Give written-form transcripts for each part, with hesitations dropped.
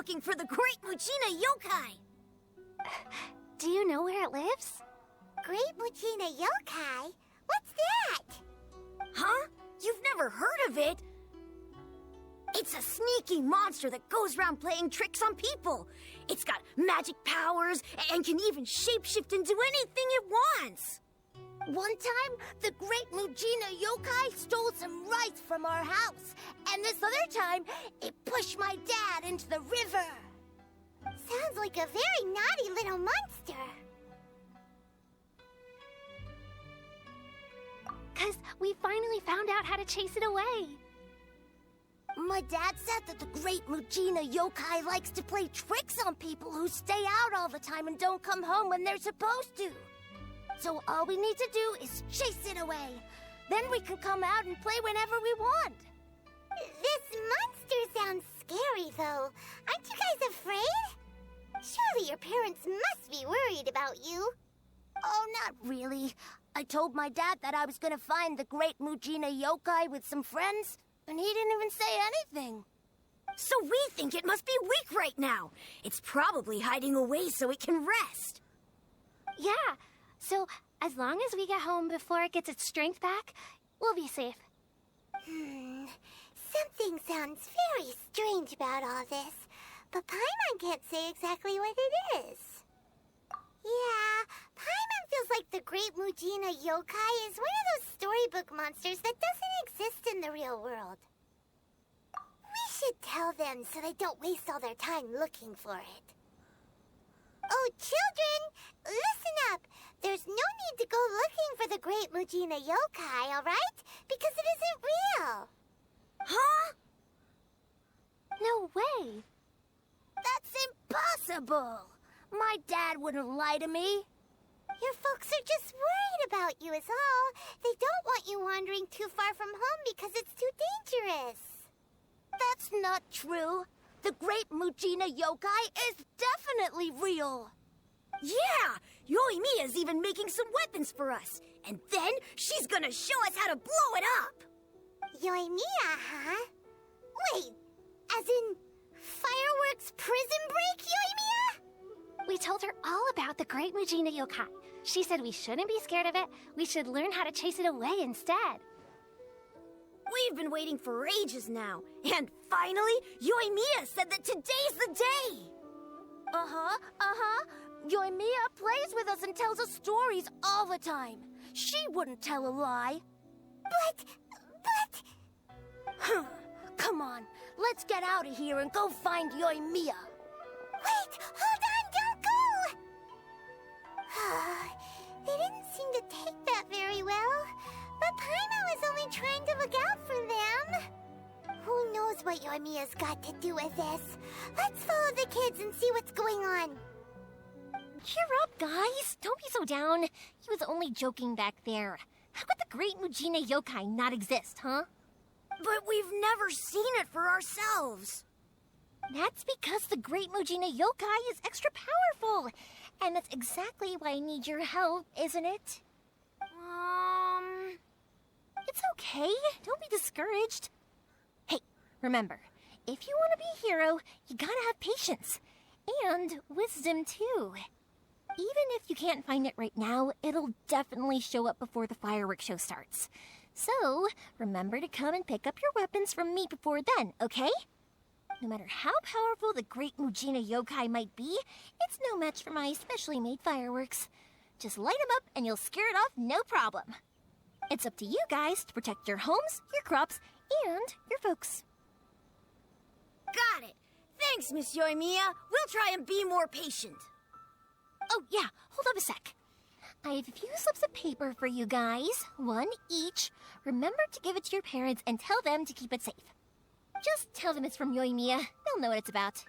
looking for the Great Muchina Yokai. Do you know where it lives? Great Muchina Yokai? What's that? Huh? You've never heard of it? It's a sneaky monster that goes around playing tricks on people. It's got magic powers and can even shapeshift into anything it wants. One time, the Great Muchina Yokai stole some rice from our house. And this other time, it pushed my dad into the river. Sounds like a very naughty little monster. 'Cause we finally found out how to chase it away. My dad said that the Great Muchina Yokai likes to play tricks on people who stay out all the time and don't come home when they're supposed to. So all we need to do is chase it away. Then we can come out and play whenever we want. This monster sounds scary, though. Aren't you guys afraid? Surely your parents must be worried about you. Oh, not really. I told my dad that I was gonna find the Great Muchina Yokai with some friends, and he didn't even say anything. So we think it must be weak right now. It's probably hiding away so it can rest. Yeah, so as long as we get home before it gets its strength back, we'll be safe. Something sounds very strange about all this, but Paimon can't say exactly what it is. Yeah, Paimon feels like the Great Muchina Yokai is one of those storybook monsters that doesn't exist in the real world. We should tell them so they don't waste all their time looking for it. Oh, children, listen up. There's no need to go looking for the Great Muchina Yokai, all right? Because it isn't real. Huh? No way. That's impossible. My dad wouldn't lie to me. Your folks are just worried about you is all. They don't want you wandering too far from home because it's too dangerous. That's not true. The Great Muchina Yokai is definitely real. Yeah! Yoimiya's even making some weapons for us. And then she's gonna show us how to blow it up! Yoimiya, huh? Wait, as in fireworks prison break, Yoimiya? We told her all about the Great Muchina Yokai. She said we shouldn't be scared of it. We should learn how to chase it away instead. We've been waiting for ages now. And finally, Yoimiya said that today's the day! Yoimiya plays with us and tells us stories all the time. She wouldn't tell a lie. But... Come on, let's get out of here and go find Yoimiya. Wait, hold on, don't go! They didn't seem to take that very well. But Paimon was only trying to look out for them. Who knows what Yoimiya's got to do with this? Let's follow the kids and see what's going on. Cheer up, guys. Don't be so down. He was only joking back there. How could the Great Muchina Yokai not exist, huh? But we've never seen it for ourselves. That's because the Great Muchina Yokai is extra powerful. And that's exactly why I need your help, isn't it? It's okay. Don't be discouraged. Hey, remember, if you want to be a hero, you gotta have patience. And wisdom, too. Even if you can't find it right now, it'll definitely show up before the fireworks show starts. So, remember to come and pick up your weapons from me before then, okay? No matter how powerful the Great Muchina Yokai might be, it's no match for my specially made fireworks. Just light them up and you'll scare it off no problem. It's up to you guys to protect your homes, your crops, and your folks. Got it. Thanks, Miss Yoimiya. We'll try and be more patient. Oh, yeah. Hold up a sec. I have a few slips of paper for you guys. One each. Remember to give it to your parents and tell them to keep it safe. Just tell them it's from Yoimiya. They'll know what it's about.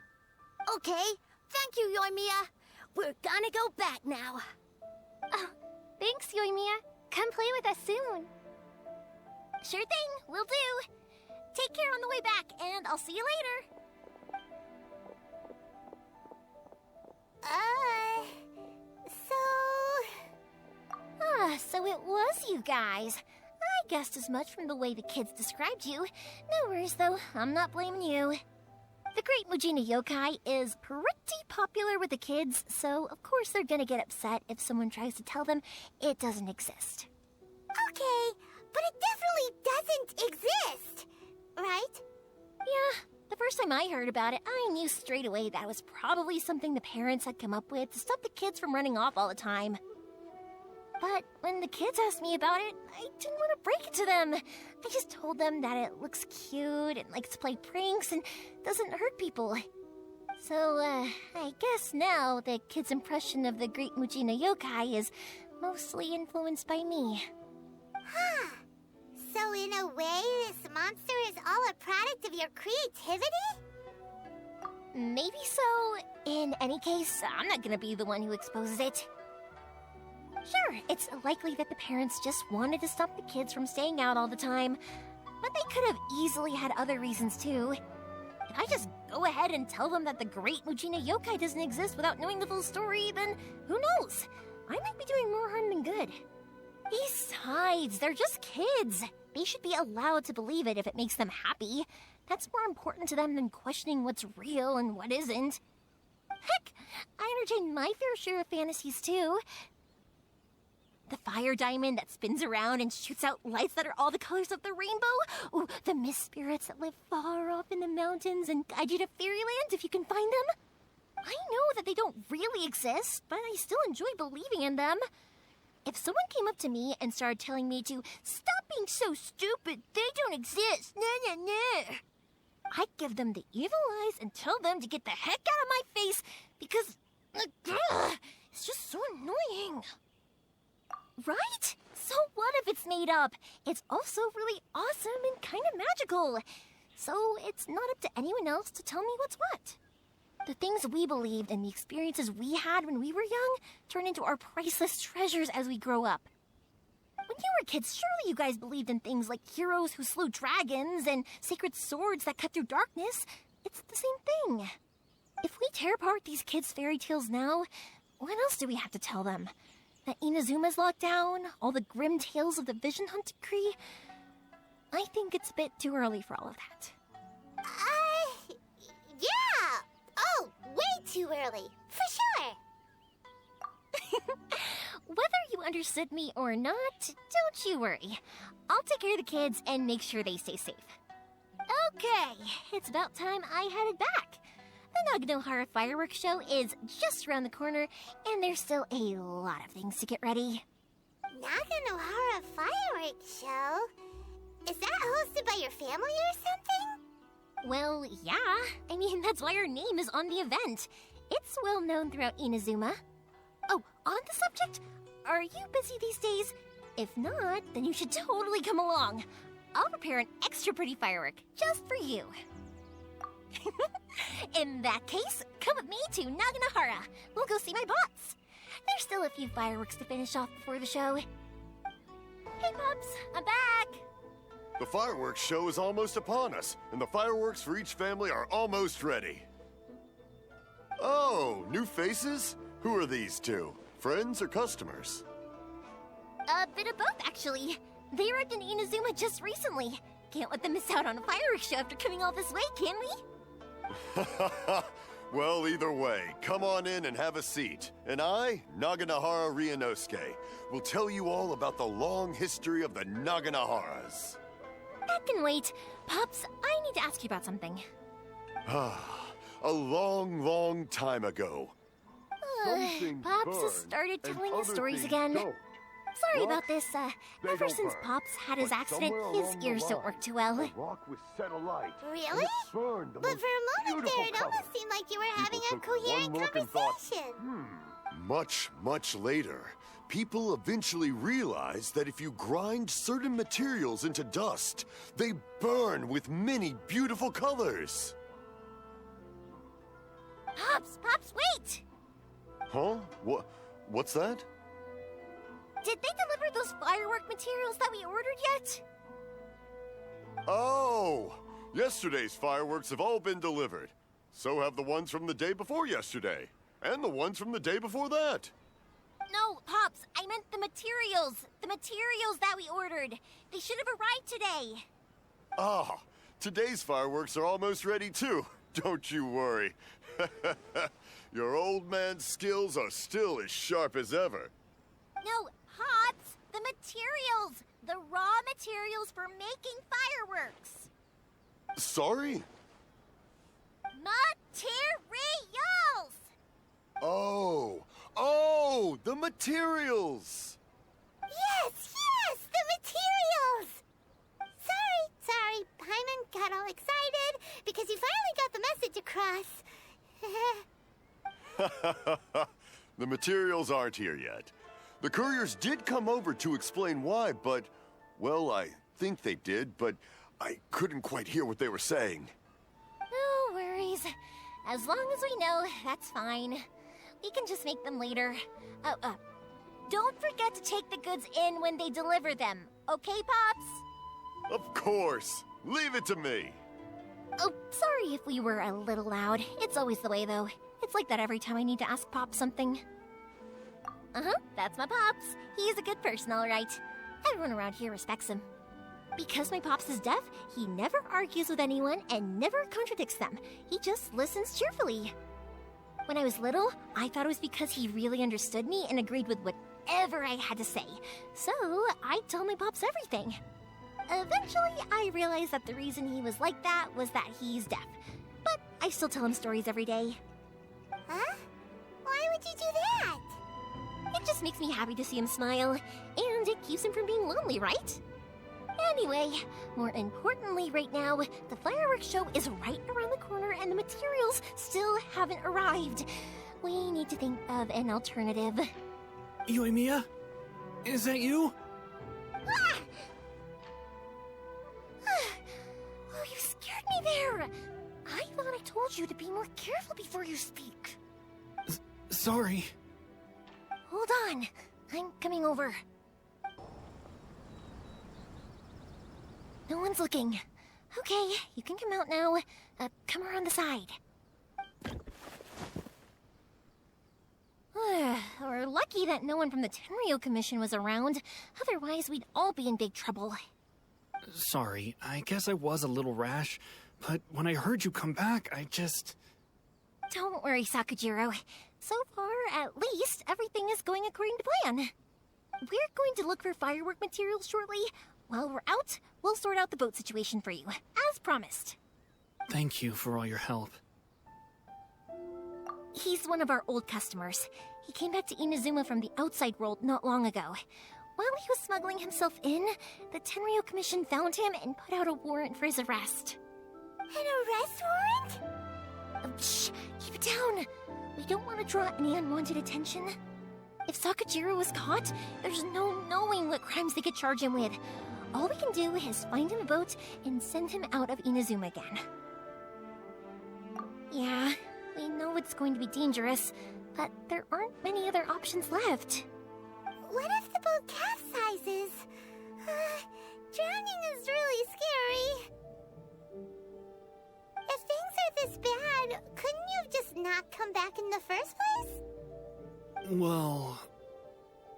Okay. Thank you, Yoimiya. We're gonna go back now. Oh, thanks, Yoimiya. Come play with us soon. Sure thing. Will do. Take care on the way back, and I'll see you later. So it was you guys. I guessed as much from the way the kids described you. No worries, though. I'm not blaming you. The Great Mujina Yokai is pretty popular with the kids, so of course they're gonna get upset if someone tries to tell them it doesn't exist. Okay, but it definitely doesn't exist, right? Yeah, the first time I heard about it, I knew straight away that was probably something the parents had come up with to stop the kids from running off all the time. But when the kids asked me about it, I didn't want to break it to them. I just told them that it looks cute and likes to play pranks and doesn't hurt people. So, I guess now the kids' impression of the Great Mujina Yokai is mostly influenced by me. Huh. So in a way, this monster is all a product of your creativity? Maybe so. In any case, I'm not gonna be the one who exposes it. Sure, it's likely that the parents just wanted to stop the kids from staying out all the time, but they could have easily had other reasons too. If I just go ahead and tell them that the Great Mujina Yokai doesn't exist without knowing the full story, then who knows? I might be doing more harm than good. Besides, they're just kids. They should be allowed to believe it if it makes them happy. That's more important to them than questioning what's real and what isn't. Heck, I entertain my fair share of fantasies too. The fire diamond that spins around and shoots out lights that are all the colors of the rainbow. Ooh, the mist spirits that live far off in the mountains and guide you to fairyland if you can find them. I know that they don't really exist, but I still enjoy believing in them. If someone came up to me and started telling me to stop being so stupid, they don't exist, nah. I'd give them the evil eyes and tell them to get the heck out of my face because it's just so annoying. Right? So what if it's made up? It's also really awesome and kind of magical. So it's not up to anyone else to tell me what's what. The things we believed and the experiences we had when we were young turn into our priceless treasures as we grow up. When you were kids, surely you guys believed in things like heroes who slew dragons and sacred swords that cut through darkness. It's the same thing. If we tear apart these kids' fairy tales now, what else do we have to tell them? That Inazuma's locked down? All the grim tales of the Vision Hunt decree? I think it's a bit too early for all of that. Yeah! Oh, way too early, for sure! Whether you understood me or not, don't you worry. I'll take care of the kids and make sure they stay safe. Okay, it's about time I headed back. The Naganohara fireworks show is just around the corner, and there's still a lot of things to get ready. Naganohara fireworks show? Is that hosted by your family or something? Well, yeah. I mean, that's why our name is on the event. It's well known throughout Inazuma. Oh, on the subject, are you busy these days? If not, then you should totally come along. I'll prepare an extra pretty firework just for you. In that case, come with me to Naganohara. We'll go see my bots. There's still a few fireworks to finish off before the show. Hey, Pops, I'm back. The fireworks show is almost upon us, and the fireworks for each family are almost ready. Oh, new faces? Who are these two? Friends or customers? A bit of both, actually. They arrived in Inazuma just recently. Can't let them miss out on a fireworks show after coming all this way, can we? Well, either way, come on in and have a seat. And I, Naganohara Ryunosuke, will tell you all about the long history of the Naganoharas. That can wait. Pops, I need to ask you about something. A long, long time ago. Pops has started telling us stories again. Sorry about this. Ever since Pops had his accident, his ears don't work too well. Really? But for a moment there, it almost seemed like you were having a coherent conversation. Much, much later, people eventually realized that if you grind certain materials into dust, they burn with many beautiful colors. Pops, wait! Huh? What's that? Did they deliver those firework materials that we ordered yet? Oh! Yesterday's fireworks have all been delivered. So have the ones from the day before yesterday. And the ones from the day before that. No, Pops, I meant the materials. The materials that we ordered. They should have arrived today. Ah, today's fireworks are almost ready too. Don't you worry. Your old man's skills are still as sharp as ever. No, Pops! The materials! The raw materials for making fireworks! Sorry? Materials! Oh, the materials! Yes, the materials! Sorry, Paimon got all excited because he finally got the message across. The materials aren't here yet. The couriers did come over to explain why, but, well, I think they did, but I couldn't quite hear what they were saying. No worries. As long as we know, that's fine. We can just make them later. Don't forget to take the goods in when they deliver them, okay, Pops? Of course. Leave it to me. Oh, sorry if we were a little loud. It's always the way, though. It's like that every time I need to ask Pop something. That's my Pops. He's a good person, all right. Everyone around here respects him. Because my Pops is deaf, he never argues with anyone and never contradicts them. He just listens cheerfully. When I was little, I thought it was because he really understood me and agreed with whatever I had to say. So, I told my Pops everything. Eventually, I realized that the reason he was like that was that he's deaf. But I still tell him stories every day. Huh? Why would you do that? It just makes me happy to see him smile, and it keeps him from being lonely, right? Anyway, more importantly right now, the fireworks show is right around the corner and the materials still haven't arrived. We need to think of an alternative. Yoimiya? Is that you? Ah! Oh, you scared me there! I thought I told you to be more careful before you speak. Sorry. Hold on, I'm coming over. No one's looking. Okay, you can come out now. Come around the side. We're lucky that no one from the Tenryo Commission was around. Otherwise, we'd all be in big trouble. Sorry, I guess I was a little rash, but when I heard you come back, I just... Don't worry, Sakujiro. So far, at least, everything is going according to plan. We're going to look for firework materials shortly. While we're out, we'll sort out the boat situation for you, as promised. Thank you for all your help. He's one of our old customers. He came back to Inazuma from the outside world not long ago. While he was smuggling himself in, the Tenryo Commission found him and put out a warrant for his arrest. An arrest warrant? Shh! Keep it down! We don't want to draw any unwanted attention. If Sakujiro was caught, there's no knowing what crimes they could charge him with. All we can do is find him a boat and send him out of Inazuma again. Yeah, we know it's going to be dangerous, but there aren't many other options left. What if the boat capsizes? Drowning is really scary. If things are this bad, couldn't you have just not come back in the first place? Well,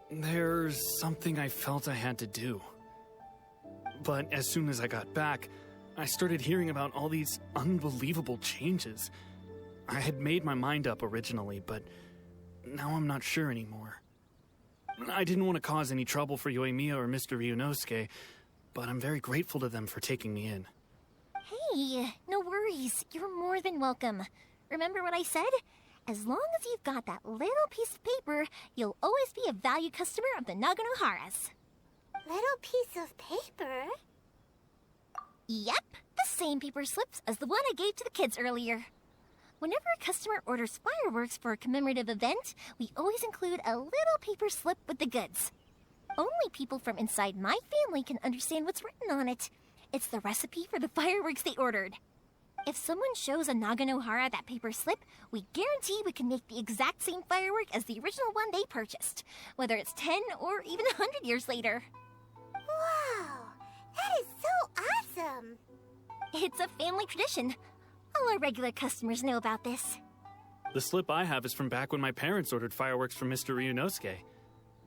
there's something I felt I had to do. But as soon as I got back, I started hearing about all these unbelievable changes. I had made my mind up originally, but now I'm not sure anymore. I didn't want to cause any trouble for Yoimiya or Mr. Ryunosuke, but I'm very grateful to them for taking me in. Hey, no worries. You're more than welcome. Remember what I said? As long as you've got that little piece of paper, you'll always be a valued customer of the Naganoharas. Little piece of paper? Yep, the same paper slips as the one I gave to the kids earlier. Whenever a customer orders fireworks for a commemorative event, we always include a little paper slip with the goods. Only people from inside my family can understand what's written on it. It's the recipe for the fireworks they ordered. If someone shows a Naganohara that paper slip, we guarantee we can make the exact same firework as the original one they purchased, whether it's 10 or even 100 years later. Wow, that is so awesome! It's a family tradition. All our regular customers know about this. The slip I have is from back when my parents ordered fireworks from Mr. Ryunosuke.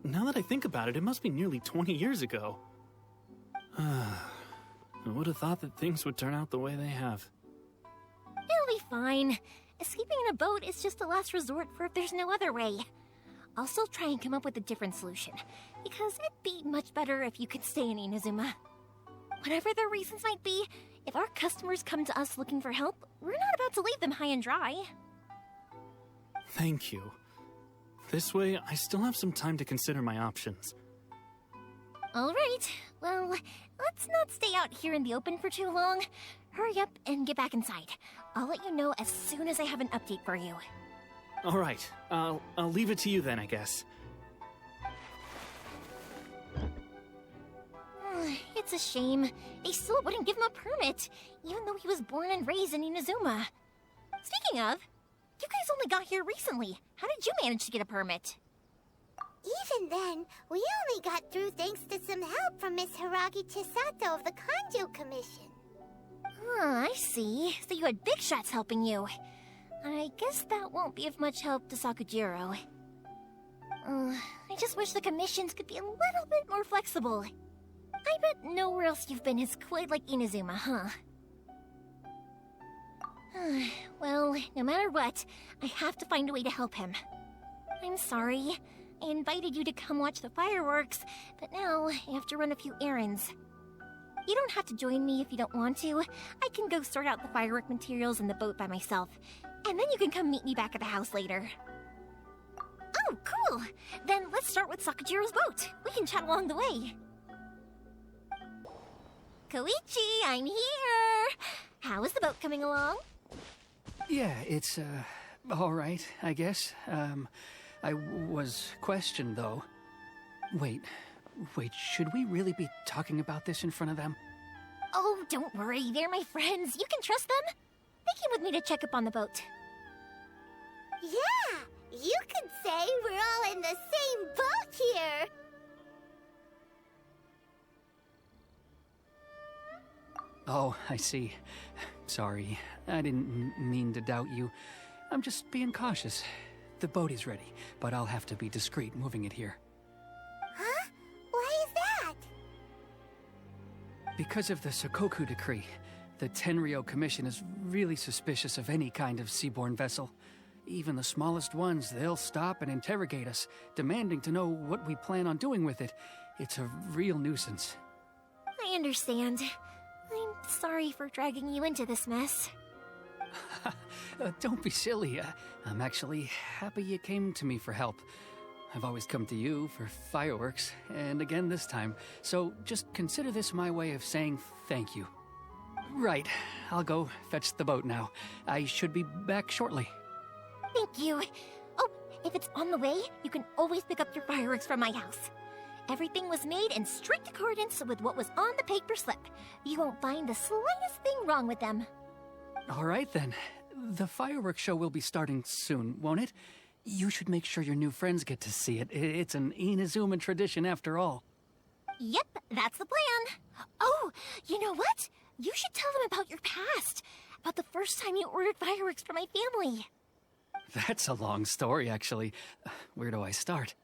Now that I think about it, it must be nearly 20 years ago. I would have thought that things would turn out the way they have. It'll be fine. Escaping in a boat is just a last resort for if there's no other way. I'll still try and come up with a different solution, because it'd be much better if you could stay in Inazuma. Whatever their reasons might be, if our customers come to us looking for help, we're not about to leave them high and dry. Thank you. This way, I still have some time to consider my options. Alright, well, let's not stay out here in the open for too long. Hurry up and get back inside. I'll let you know as soon as I have an update for you. Alright, I'll leave it to you then, I guess. It's a shame. They still wouldn't give him a permit, even though he was born and raised in Inazuma. Speaking of, you guys only got here recently. How did you manage to get a permit? Even then, we only got through thanks to some help from Miss Hiragi Chisato of the Kanjo Commission. I see. So you had big shots helping you. I guess that won't be of much help to Sakujiro. I just wish the commissions could be a little bit more flexible. I bet nowhere else you've been is quite like Inazuma, huh? Well, no matter what, I have to find a way to help him. I'm sorry. I invited you to come watch the fireworks, but now I have to run a few errands. You don't have to join me if you don't want to. I can go sort out the firework materials in the boat by myself, and then you can come meet me back at the house later. Oh, cool! Then let's start with Sakujiro's boat. We can chat along the way. Koichi, I'm here! How is the boat coming along? Yeah, it's, all right, I guess. I was questioned, though. Wait, should we really be talking about this in front of them? Oh, don't worry, they're my friends. You can trust them. They came with me to check up on the boat. Yeah, you could say we're all in the same boat here. Oh, I see. Sorry, I didn't mean to doubt you. I'm just being cautious. The boat is ready, but I'll have to be discreet moving it here. Huh? Why is that? Because of the Sokoku decree, the Tenryou Commission is really suspicious of any kind of seaborne vessel. Even the smallest ones, they'll stop and interrogate us, demanding to know what we plan on doing with it. It's a real nuisance. I understand. I'm sorry for dragging you into this mess. Don't be silly. I'm actually happy you came to me for help. I've always come to you for fireworks, and again this time. So just consider this my way of saying thank you. Right, I'll go fetch the boat now. I should be back shortly. Thank you. Oh, if it's on the way, you can always pick up your fireworks from my house. Everything was made in strict accordance with what was on the paper slip. You won't find the slightest thing wrong with them. All right then. The fireworks show will be starting soon, won't it? You should make sure your new friends get to see it. It's an Inazuma tradition after all. Yep, that's the plan. Oh, you know what? You should tell them about your past. About the first time you ordered fireworks for my family. That's a long story, actually. Where do I start?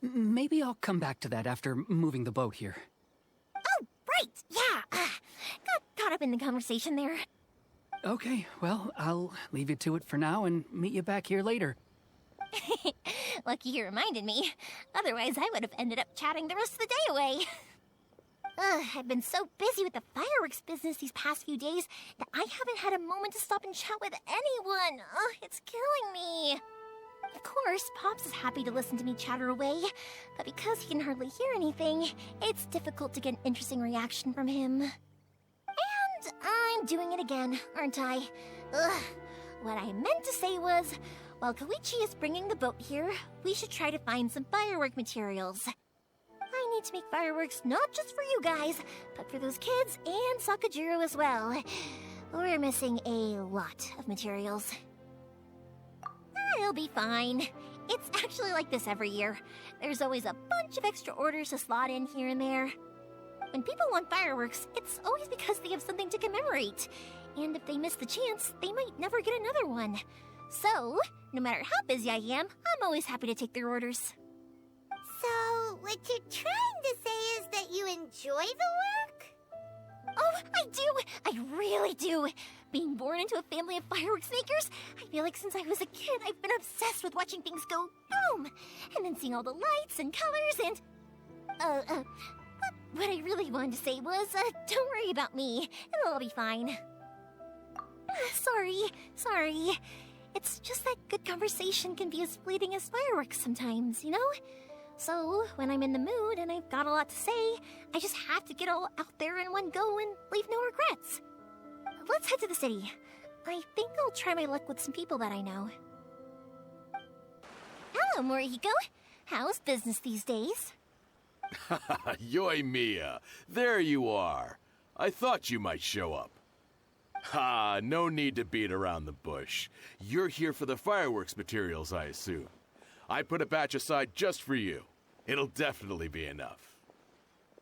Maybe I'll come back to that after moving the boat here. Oh, right, yeah. Got caught up in the conversation there. Okay, well, I'll leave you to it for now and meet you back here later. Lucky you reminded me. Otherwise, I would have ended up chatting the rest of the day away. I've been so busy with the fireworks business these past few days that I haven't had a moment to stop and chat with anyone. It's killing me. Of course, Pops is happy to listen to me chatter away, but because he can hardly hear anything, it's difficult to get an interesting reaction from him. And I'm doing it again, aren't I? What I meant to say was, while Koichi is bringing the boat here, we should try to find some firework materials. I need to make fireworks not just for you guys, but for those kids and Sakujiro as well. We're missing a lot of materials. It'll be fine. It's actually like this every year. There's always a bunch of extra orders to slot in here and there. When people want fireworks, it's always because they have something to commemorate. And if they miss the chance, they might never get another one. So, no matter how busy I am, I'm always happy to take their orders. So, what you're trying to say is that you enjoy the work? Oh I do! I really do! Being born into a family of fireworks makers, I feel like since I was a kid, I've been obsessed with watching things go boom! And then seeing all the lights and colors and... What I really wanted to say was, don't worry about me. It'll all be fine. Sorry. It's just that good conversation can be as fleeting as fireworks sometimes, you know? So, when I'm in the mood and I've got a lot to say, I just have to get all out there in one go and leave no regrets. Let's head to the city. I think I'll try my luck with some people that I know. Hello, Morihiko. How's business these days? Yoimiya, there you are. I thought you might show up. Ha, no need to beat around the bush. You're here for the fireworks materials, I assume. I put a batch aside just for you. It'll definitely be enough.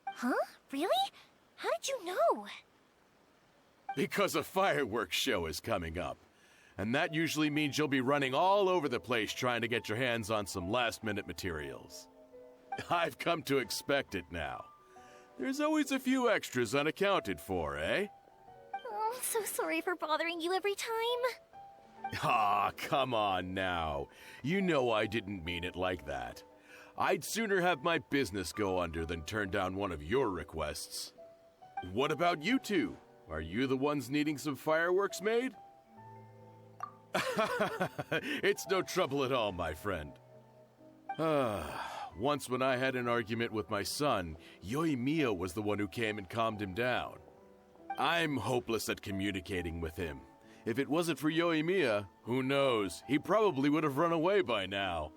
Huh? Really? How did you know? Because a fireworks show is coming up. And that usually means you'll be running all over the place trying to get your hands on some last-minute materials. I've come to expect it now. There's always a few extras unaccounted for, eh? Oh, I'm so sorry for bothering you every time. Ah, come on now. You know I didn't mean it like that. I'd sooner have my business go under than turn down one of your requests. What about you two? Are you the ones needing some fireworks made? It's no trouble at all, my friend. Once when I had an argument with my son, Yoimiya was the one who came and calmed him down. I'm hopeless at communicating with him. If it wasn't for Yoimiya, who knows, he probably would have run away by now.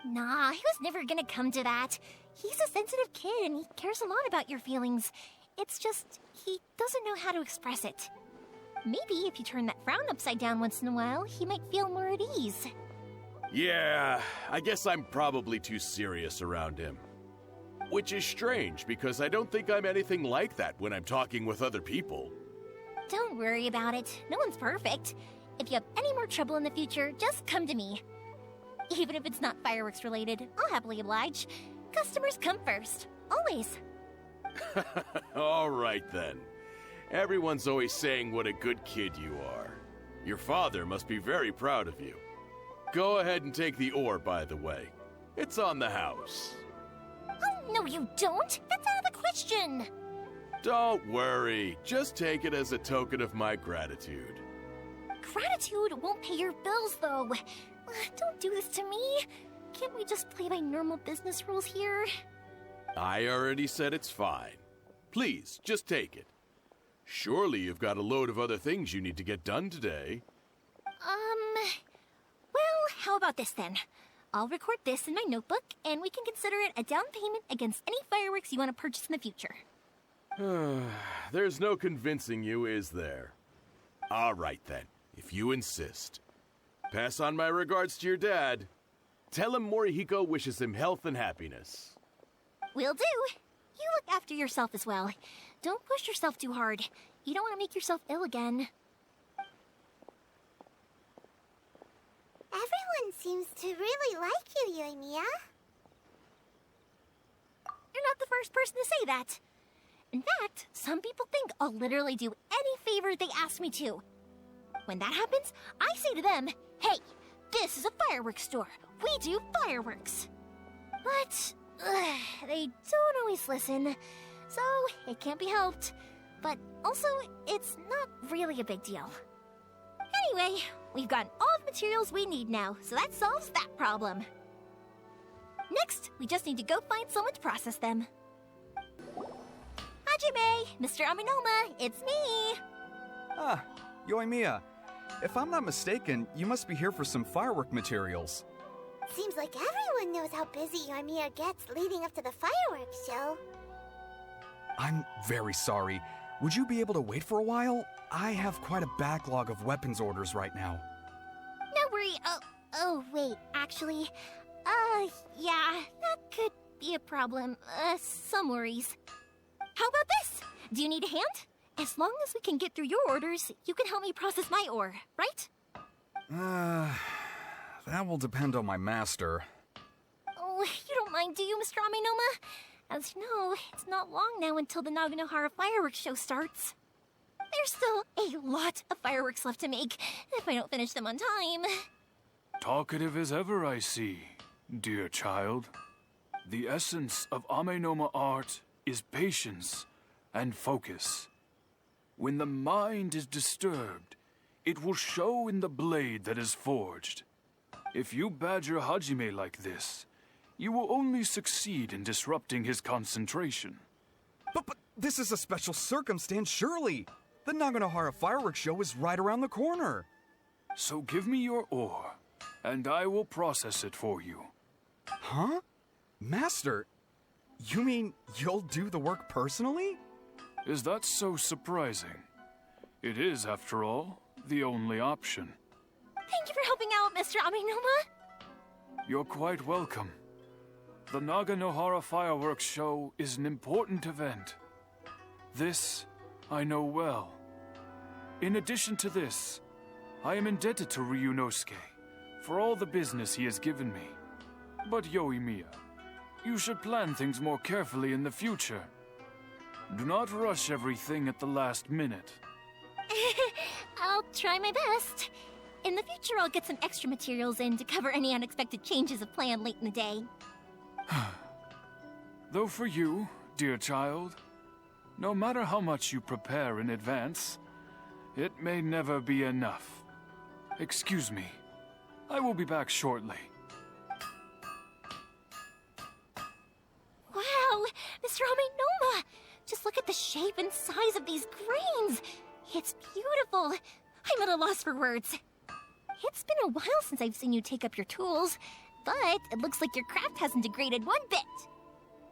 Nah, he was never gonna come to that. He's a sensitive kid and he cares a lot about your feelings. It's just, he doesn't know how to express it. Maybe if you turn that frown upside down once in a while, he might feel more at ease. Yeah, I guess I'm probably too serious around him. Which is strange, because I don't think I'm anything like that when I'm talking with other people. Don't worry about it. No one's perfect. If you have any more trouble in the future, just come to me. Even if it's not fireworks related, I'll happily oblige. Customers come first. Always. All right then. Everyone's always saying what a good kid you are. Your father must be very proud of you. Go ahead and take the ore, by the way. It's on the house. Oh, no you don't! That's out of the question! Don't worry. Just take it as a token of my gratitude. Gratitude won't pay your bills, though. Don't do this to me. Can't we just play by normal business rules here? I already said it's fine. Please, just take it. Surely you've got a load of other things you need to get done today. Well, how about this then? I'll record this in my notebook, and we can consider it a down payment against any fireworks you want to purchase in the future. There's no convincing you, is there? All right then, if you insist. Pass on my regards to your dad. Tell him Morihiko wishes him health and happiness. Will do. You look after yourself as well. Don't push yourself too hard. You don't want to make yourself ill again. Everyone seems to really like you, Yoimiya. You're not the first person to say that. In fact, some people think I'll literally do any favor they ask me to. When that happens, I say to them, hey, this is a fireworks store. We do fireworks. But they don't always listen, so it can't be helped. But also, it's not really a big deal. Anyway, we've gotten all the materials we need now, so that solves that problem. Next, we just need to go find someone to process them. Hajime, Mr. Aminoma, it's me! Ah, Yoimiya. If I'm not mistaken, you must be here for some firework materials. Seems like everyone knows how busy Yoimiya gets leading up to the fireworks show. I'm very sorry. Would you be able to wait for a while? I have quite a backlog of weapons orders right now. No worry. Oh, wait, actually, yeah, that could be a problem. Some worries. How about this? Do you need a hand? As long as we can get through your orders, you can help me process my ore, right? That will depend on my master. Oh, you don't mind, do you, Mr. Aminoma? As you know, it's not long now until the Naganohara fireworks show starts. There's still a lot of fireworks left to make if I don't finish them on time. Talkative as ever, I see, dear child. The essence of Amenoma art is patience and focus. When the mind is disturbed, it will show in the blade that is forged. If you badger Hajime like this, you will only succeed in disrupting his concentration. But this is a special circumstance, surely. The Naganohara fireworks show is right around the corner. So give me your ore, and I will process it for you. Huh? Master, you mean you'll do the work personally? Is that so surprising? It is, after all, the only option. Thank you for helping out, Mr. Amenoma. You're quite welcome. The Naganohara fireworks show is an important event. This I know well. In addition to this, I am indebted to Ryunosuke for all the business he has given me. But Yoimiya, you should plan things more carefully in the future. Do not rush everything at the last minute. I'll try my best. In the future, I'll get some extra materials in to cover any unexpected changes of plan late in the day. Though for you, dear child, no matter how much you prepare in advance, it may never be enough. Excuse me. I will be back shortly. Wow, Mr. Amenoma! Just look at the shape and size of these grains! It's beautiful! I'm at a loss for words. It's been a while since I've seen you take up your tools, but it looks like your craft hasn't degraded one bit.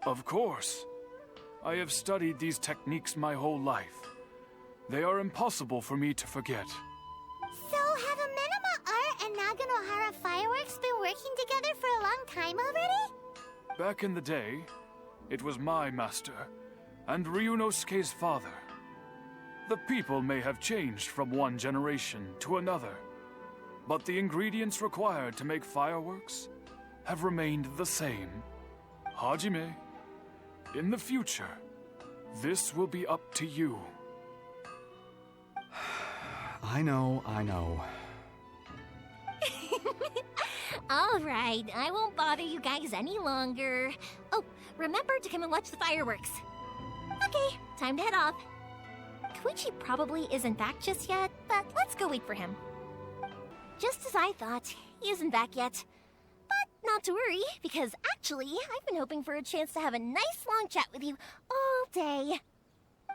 Of course. I have studied these techniques my whole life. They are impossible for me to forget. So, have Amenoma Art and Naganohara Fireworks been working together for a long time already? Back in the day, it was my master, and Ryunosuke's father. The people may have changed from one generation to another, but the ingredients required to make fireworks have remained the same. Hajime, in the future, this will be up to you. I know. All right, I won't bother you guys any longer. Oh, remember to come and watch the fireworks. Okay, time to head off. Koichi probably isn't back just yet, but let's go wait for him. Just as I thought, he isn't back yet. But not to worry, because actually, I've been hoping for a chance to have a nice long chat with you all day.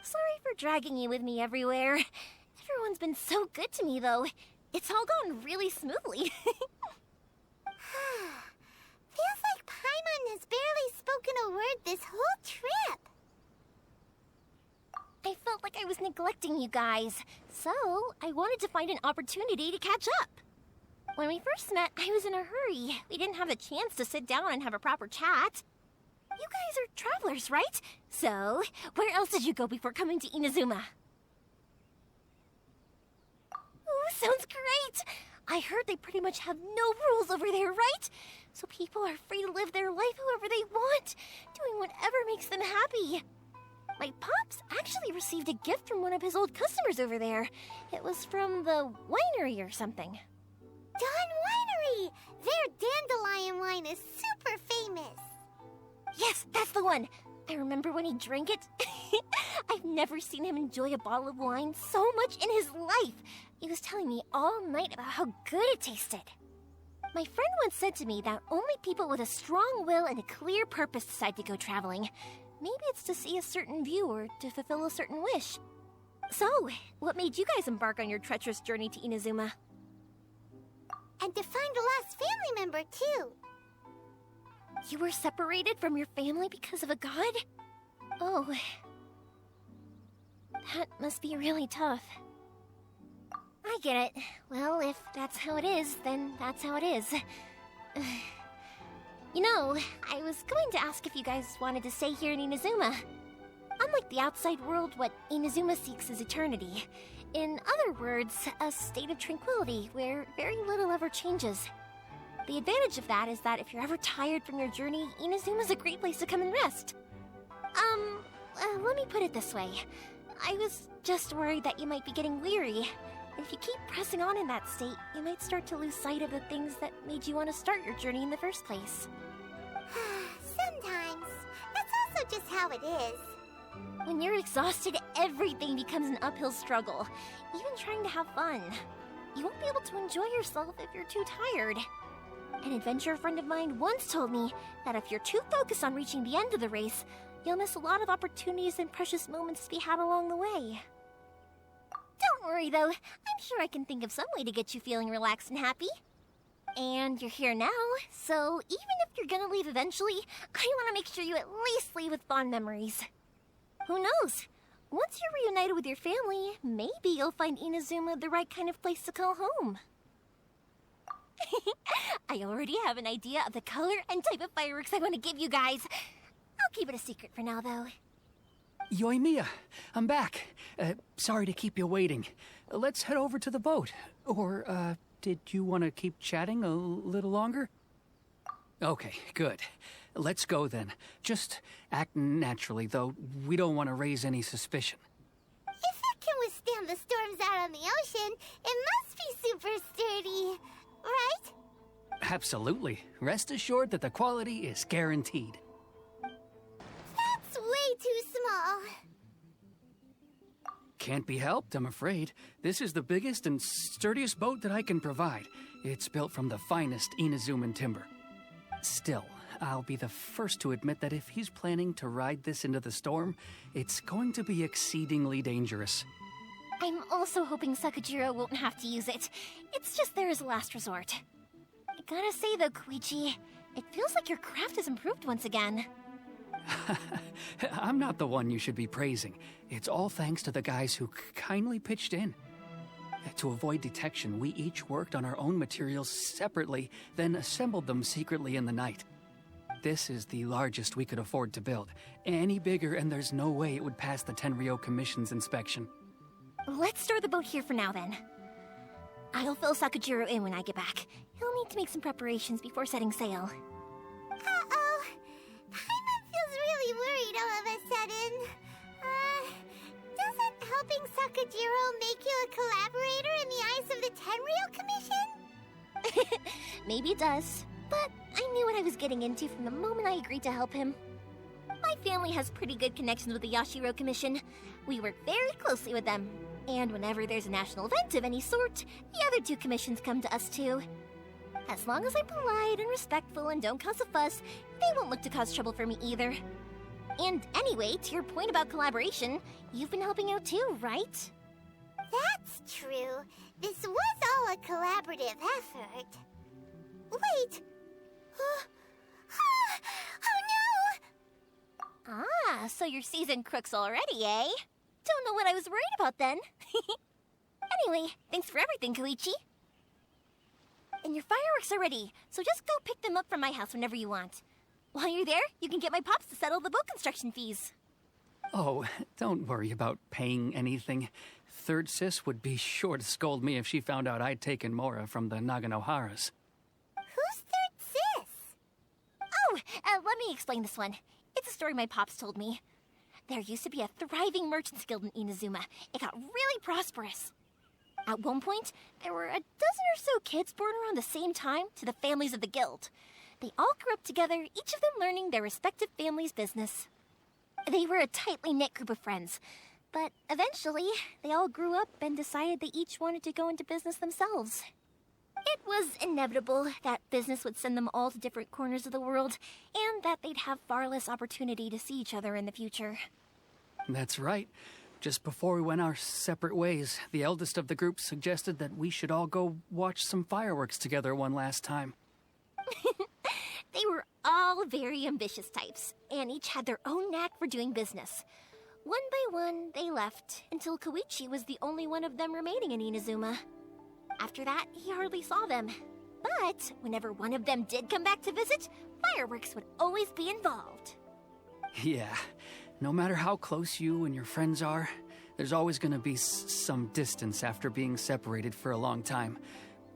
Sorry for dragging you with me everywhere. Everyone's been so good to me, though. It's all gone really smoothly. Feels like Paimon has barely spoken a word this whole trip. I felt like I was neglecting you guys, so I wanted to find an opportunity to catch up. When we first met, I was in a hurry. We didn't have the chance to sit down and have a proper chat. You guys are travelers, right? So, where else did you go before coming to Inazuma? Ooh, sounds great! I heard they pretty much have no rules over there, right? So people are free to live their life however they want, doing whatever makes them happy. My pops actually received a gift from one of his old customers over there. It was from the winery or something. Dawn Winery! Their dandelion wine is super famous. Yes, that's the one. I remember when he drank it. I've never seen him enjoy a bottle of wine so much in his life. He was telling me all night about how good it tasted. My friend once said to me that only people with a strong will and a clear purpose decide to go traveling. Maybe it's to see a certain view or to fulfill a certain wish. So, what made you guys embark on your treacherous journey to Inazuma? And to find a lost family member, too. You were separated from your family because of a god? Oh. That must be really tough. I get it. Well, if that's how it is, then that's how it is. You know, I was going to ask if you guys wanted to stay here in Inazuma. Unlike the outside world, what Inazuma seeks is eternity. In other words, a state of tranquility where very little ever changes. The advantage of that is that if you're ever tired from your journey, Inazuma's a great place to come and rest. let me put it this way. I was just worried that you might be getting weary. If you keep pressing on in that state, you might start to lose sight of the things that made you want to start your journey in the first place. Sometimes. That's also just how it is. When you're exhausted, everything becomes an uphill struggle, even trying to have fun. You won't be able to enjoy yourself if you're too tired. An adventurer friend of mine once told me that if you're too focused on reaching the end of the race, you'll miss a lot of opportunities and precious moments to be had along the way. Don't worry though, I'm sure I can think of some way to get you feeling relaxed and happy. And you're here now, so even if you're gonna leave eventually, I want to make sure you at least leave with fond memories. Who knows? Once you're reunited with your family, maybe you'll find Inazuma the right kind of place to call home. I already have an idea of the color and type of fireworks I want to give you guys. I'll keep it a secret for now, though. Yoimiya, I'm back. Sorry to keep you waiting. Let's head over to the boat. Or, did you want to keep chatting a little longer? Okay, good. Let's go then. Just act naturally, though we don't want to raise any suspicion. If it can withstand the storms out on the ocean, it must be super sturdy, right? Absolutely. Rest assured that the quality is guaranteed. That's way too small. Can't be helped, I'm afraid. This is the biggest and sturdiest boat that I can provide. It's built from the finest Inazuman timber. Still, I'll be the first to admit that if he's planning to ride this into the storm, it's going to be exceedingly dangerous. I'm also hoping Sakajiro won't have to use it. It's just there as a last resort. I gotta say though, Koichi, it feels like your craft has improved once again. I'm not the one you should be praising. It's all thanks to the guys who kindly pitched in. To avoid detection, we each worked on our own materials separately, then assembled them secretly in the night. This is the largest we could afford to build. Any bigger and there's no way it would pass the Tenryou Commission's inspection. Let's store the boat here for now then. I'll fill Sakajiro in when I get back. He'll need to make some preparations before setting sail. Uh-oh. Paimon feels really worried all of a sudden. Doesn't helping Sakajiro make you a collaborator in the eyes of the Tenryou Commission? Maybe it does, but I knew what I was getting into from the moment I agreed to help him. My family has pretty good connections with the Yashiro Commission. We work very closely with them. And whenever there's a national event of any sort, the other two commissions come to us too. As long as I'm polite and respectful and don't cause a fuss, they won't look to cause trouble for me either. And anyway, to your point about collaboration, you've been helping out too, right? That's true. This was all a collaborative effort. Wait! Oh no! Ah, so you're seasoned crooks already, eh? Don't know what I was worried about then. Anyway, thanks for everything, Koichi. And your fireworks are ready, so just go pick them up from my house whenever you want. While you're there, you can get my pops to settle the boat construction fees. Oh, don't worry about paying anything. Third Sis would be sure to scold me if she found out I'd taken Mora from the Naganoharas. Who's Third Sis? Oh, let me explain this one. It's a story my pops told me. There used to be a thriving merchants guild in Inazuma. It got really prosperous. At one point, there were a dozen or so kids born around the same time to the families of the guild. They all grew up together, each of them learning their respective family's business. They were a tightly knit group of friends, but eventually, they all grew up and decided they each wanted to go into business themselves. It was inevitable that business would send them all to different corners of the world, and that they'd have far less opportunity to see each other in the future. That's right. Just before we went our separate ways, the eldest of the group suggested that we should all go watch some fireworks together one last time. They were all very ambitious types, and each had their own knack for doing business. One by one, they left, until Koichi was the only one of them remaining in Inazuma. After that, he hardly saw them. But whenever one of them did come back to visit, fireworks would always be involved. Yeah, no matter how close you and your friends are, there's always going to be some distance after being separated for a long time.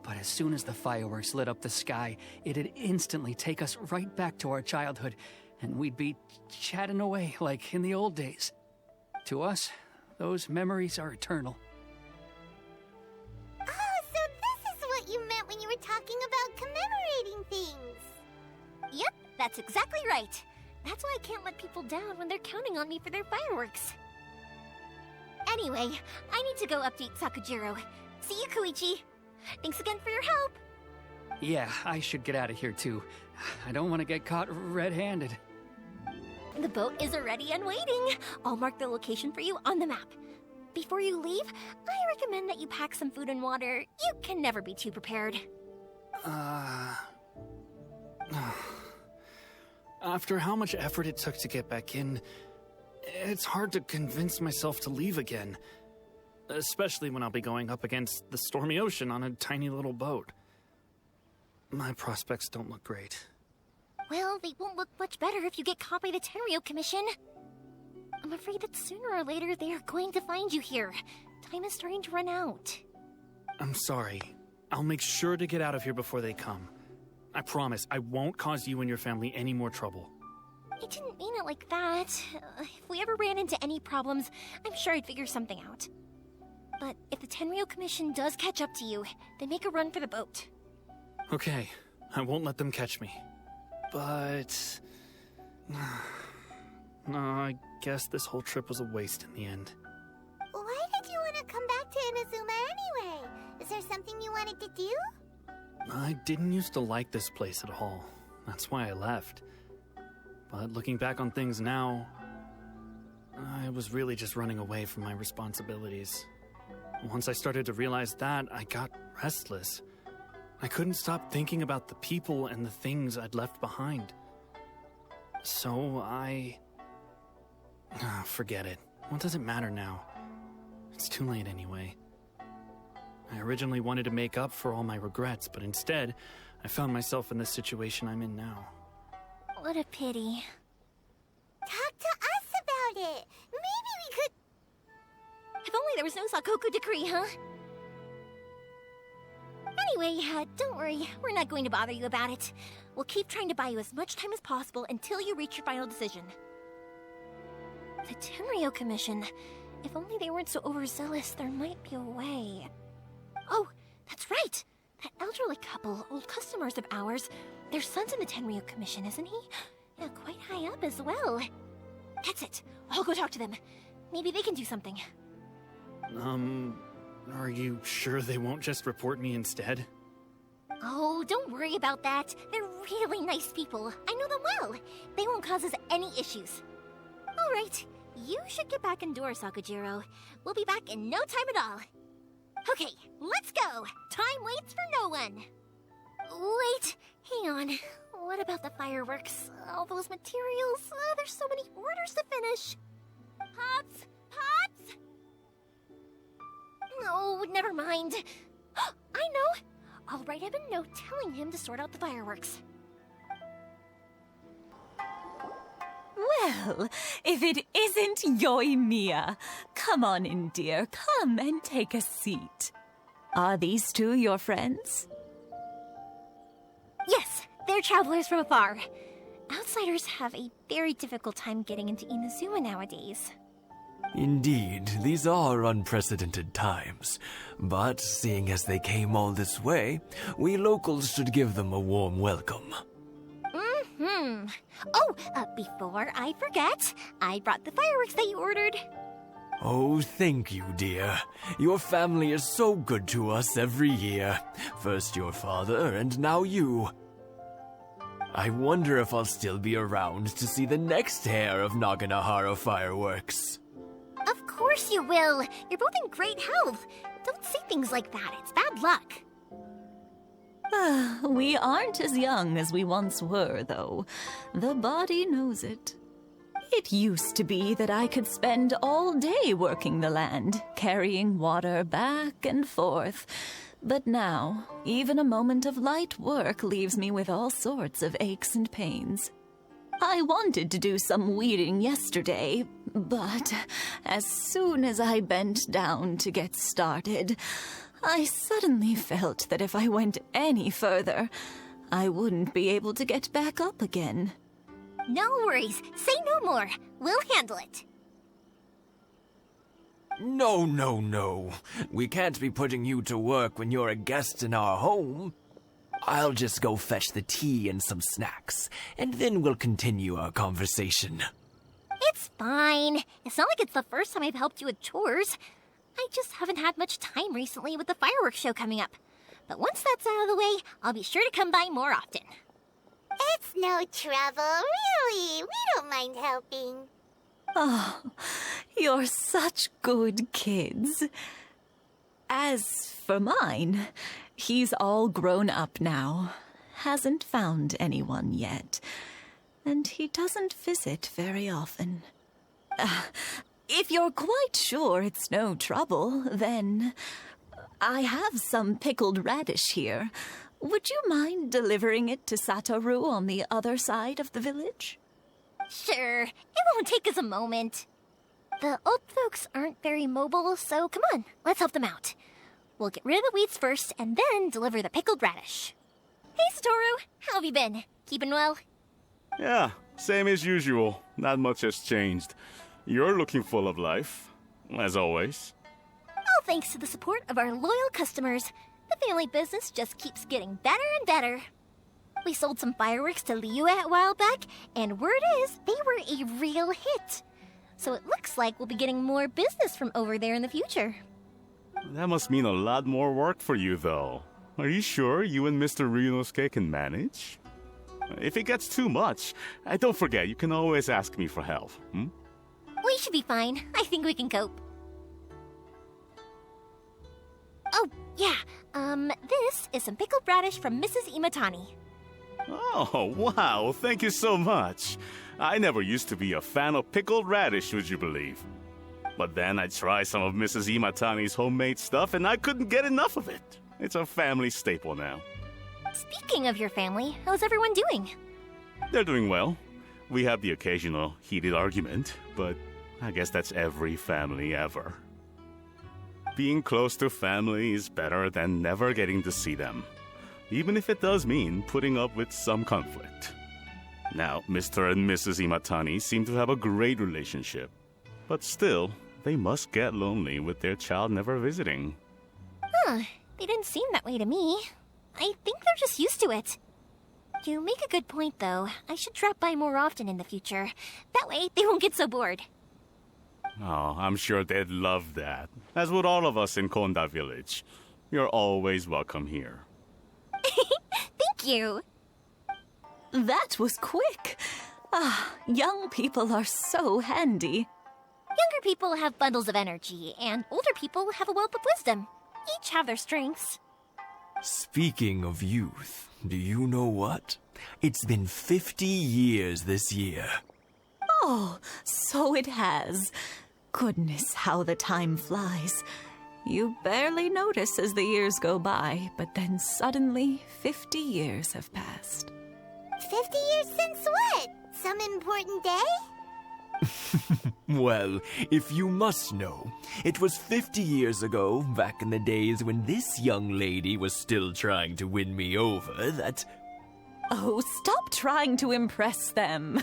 But as soon as the fireworks lit up the sky, it'd instantly take us right back to our childhood, and we'd be chatting away like in the old days. To us, those memories are eternal. Oh, so this is what you meant when you were talking about commemorating things. Yep, that's exactly right. That's why I can't let people down when they're counting on me for their fireworks. Anyway, I need to go update Sakujiro. See you, Koichi. Thanks again for your help. Yeah, I should get out of here too. I don't want to get caught red-handed. The boat is ready and waiting. I'll mark the location for you on the map. Before you leave, I recommend that you pack some food and water. You can never be too prepared. After how much effort it took to get back in, it's hard to convince myself to leave again. Especially when I'll be going up against the stormy ocean on a tiny little boat. My prospects don't look great. Well, they won't look much better if you get caught by the Tenryou Commission. I'm afraid that sooner or later they are going to find you here. Time is starting to run out. I'm sorry. I'll make sure to get out of here before they come. I promise I won't cause you and your family any more trouble. I didn't mean it like that. If we ever ran into any problems, I'm sure I'd figure something out. But if the Tenryou Commission does catch up to you, then make a run for the boat. Okay, I won't let them catch me. But... no, I guess this whole trip was a waste in the end. Why did you want to come back to Inazuma anyway? Is there something you wanted to do? I didn't used to like this place at all. That's why I left. But looking back on things now, I was really just running away from my responsibilities. Once I started to realize that, I got restless. I couldn't stop thinking about the people and the things I'd left behind. So forget it. What does it matter now? It's too late anyway. I originally wanted to make up for all my regrets, but instead, I found myself in the situation I'm in now. What a pity. Talk to us about it. Maybe we could... If only there was no Sakoku decree, huh? Anyway, don't worry. We're not going to bother you about it. We'll keep trying to buy you as much time as possible until you reach your final decision. The Tenryou Commission. If only they weren't so overzealous, there might be a way. Oh, that's right! That elderly couple, old customers of ours, their son's in the Tenryou Commission, isn't he? Yeah, quite high up as well. That's it. I'll go talk to them. Maybe they can do something. Are you sure they won't just report me instead? Oh, don't worry about that. They're really nice people. I know them well. They won't cause us any issues. All right, you should get back indoors, Sakujiro. We'll be back in no time at all. Okay, let's go. Time waits for no one. Wait, hang on. What about the fireworks? All those materials? There's so many orders to finish. Pops! Pops! No, never mind. I know. I'll write him a note telling him to sort out the fireworks. Well, if it isn't Yoimiya. Come on in, dear. Come and take a seat. Are these two your friends? Yes, they're travelers from afar. Outsiders have a very difficult time getting into Inazuma nowadays. Indeed, these are unprecedented times. But seeing as they came all this way, we locals should give them a warm welcome. Oh, before I forget, I brought the fireworks that you ordered. Oh, thank you, dear. Your family is so good to us every year. First your father, and now you. I wonder if I'll still be around to see the next hair of Naganohara fireworks. Of course you will. You're both in great health. Don't say things like that. It's bad luck. We aren't as young as we once were, though. The body knows it. It used to be that I could spend all day working the land, carrying water back and forth. But now, even a moment of light work leaves me with all sorts of aches and pains. I wanted to do some weeding yesterday, but as soon as I bent down to get started, I suddenly felt that if I went any further, I wouldn't be able to get back up again. No worries. Say no more. We'll handle it. No, no, no. We can't be putting you to work when you're a guest in our home. I'll just go fetch the tea and some snacks, and then we'll continue our conversation. It's fine. It's not like it's the first time I've helped you with chores. I just haven't had much time recently with the fireworks show coming up. But once that's out of the way, I'll be sure to come by more often. It's no trouble, really. We don't mind helping. Oh, you're such good kids. As for mine, he's all grown up now. Hasn't found anyone yet. And he doesn't visit very often. If you're quite sure it's no trouble, then I have some pickled radish here. Would you mind delivering it to Satoru on the other side of the village? Sure, it won't take us a moment. The old folks aren't very mobile, so come on, let's help them out. We'll get rid of the weeds first, and then deliver the pickled radish. Hey, Satoru, how have you been? Keeping well? Yeah, same as usual. Not much has changed. You're looking full of life, as always. All thanks to the support of our loyal customers, the family business just keeps getting better and better. We sold some fireworks to Liyue a while back, and word is they were a real hit. So it looks like we'll be getting more business from over there in the future. That must mean a lot more work for you, though. Are you sure you and Mr. Ryunosuke can manage? If it gets too much, don't forget, you can always ask me for help, We should be fine. I think we can cope. Oh, yeah. This is some pickled radish from Mrs. Imatani. Oh, wow, thank you so much. I never used to be a fan of pickled radish, would you believe? But then I tried some of Mrs. Imatani's homemade stuff and I couldn't get enough of it. It's a family staple now. Speaking of your family, how's everyone doing? They're doing well. We have the occasional heated argument, but I guess that's every family ever. Being close to family is better than never getting to see them, even if it does mean putting up with some conflict. Now, Mr. and Mrs. Imatani seem to have a great relationship, but still, they must get lonely with their child never visiting. Huh, they didn't seem that way to me. I think they're just used to it. You make a good point, though. I should drop by more often in the future. That way, they won't get so bored. Oh, I'm sure they'd love that, as would all of us in Konda Village. You're always welcome here. Thank you. That was quick. Young people are so handy. Younger people have bundles of energy, and older people have a wealth of wisdom. Each have their strengths. Speaking of youth, do you know what? It's been 50 years this year. Oh, so it has. Goodness, how the time flies. You barely notice as the years go by, but then suddenly 50 years have passed. 50 years since what? Some important day? Well, if you must know, it was 50 years ago, back in the days when this young lady was still trying to win me over, that... Oh, stop trying to impress them.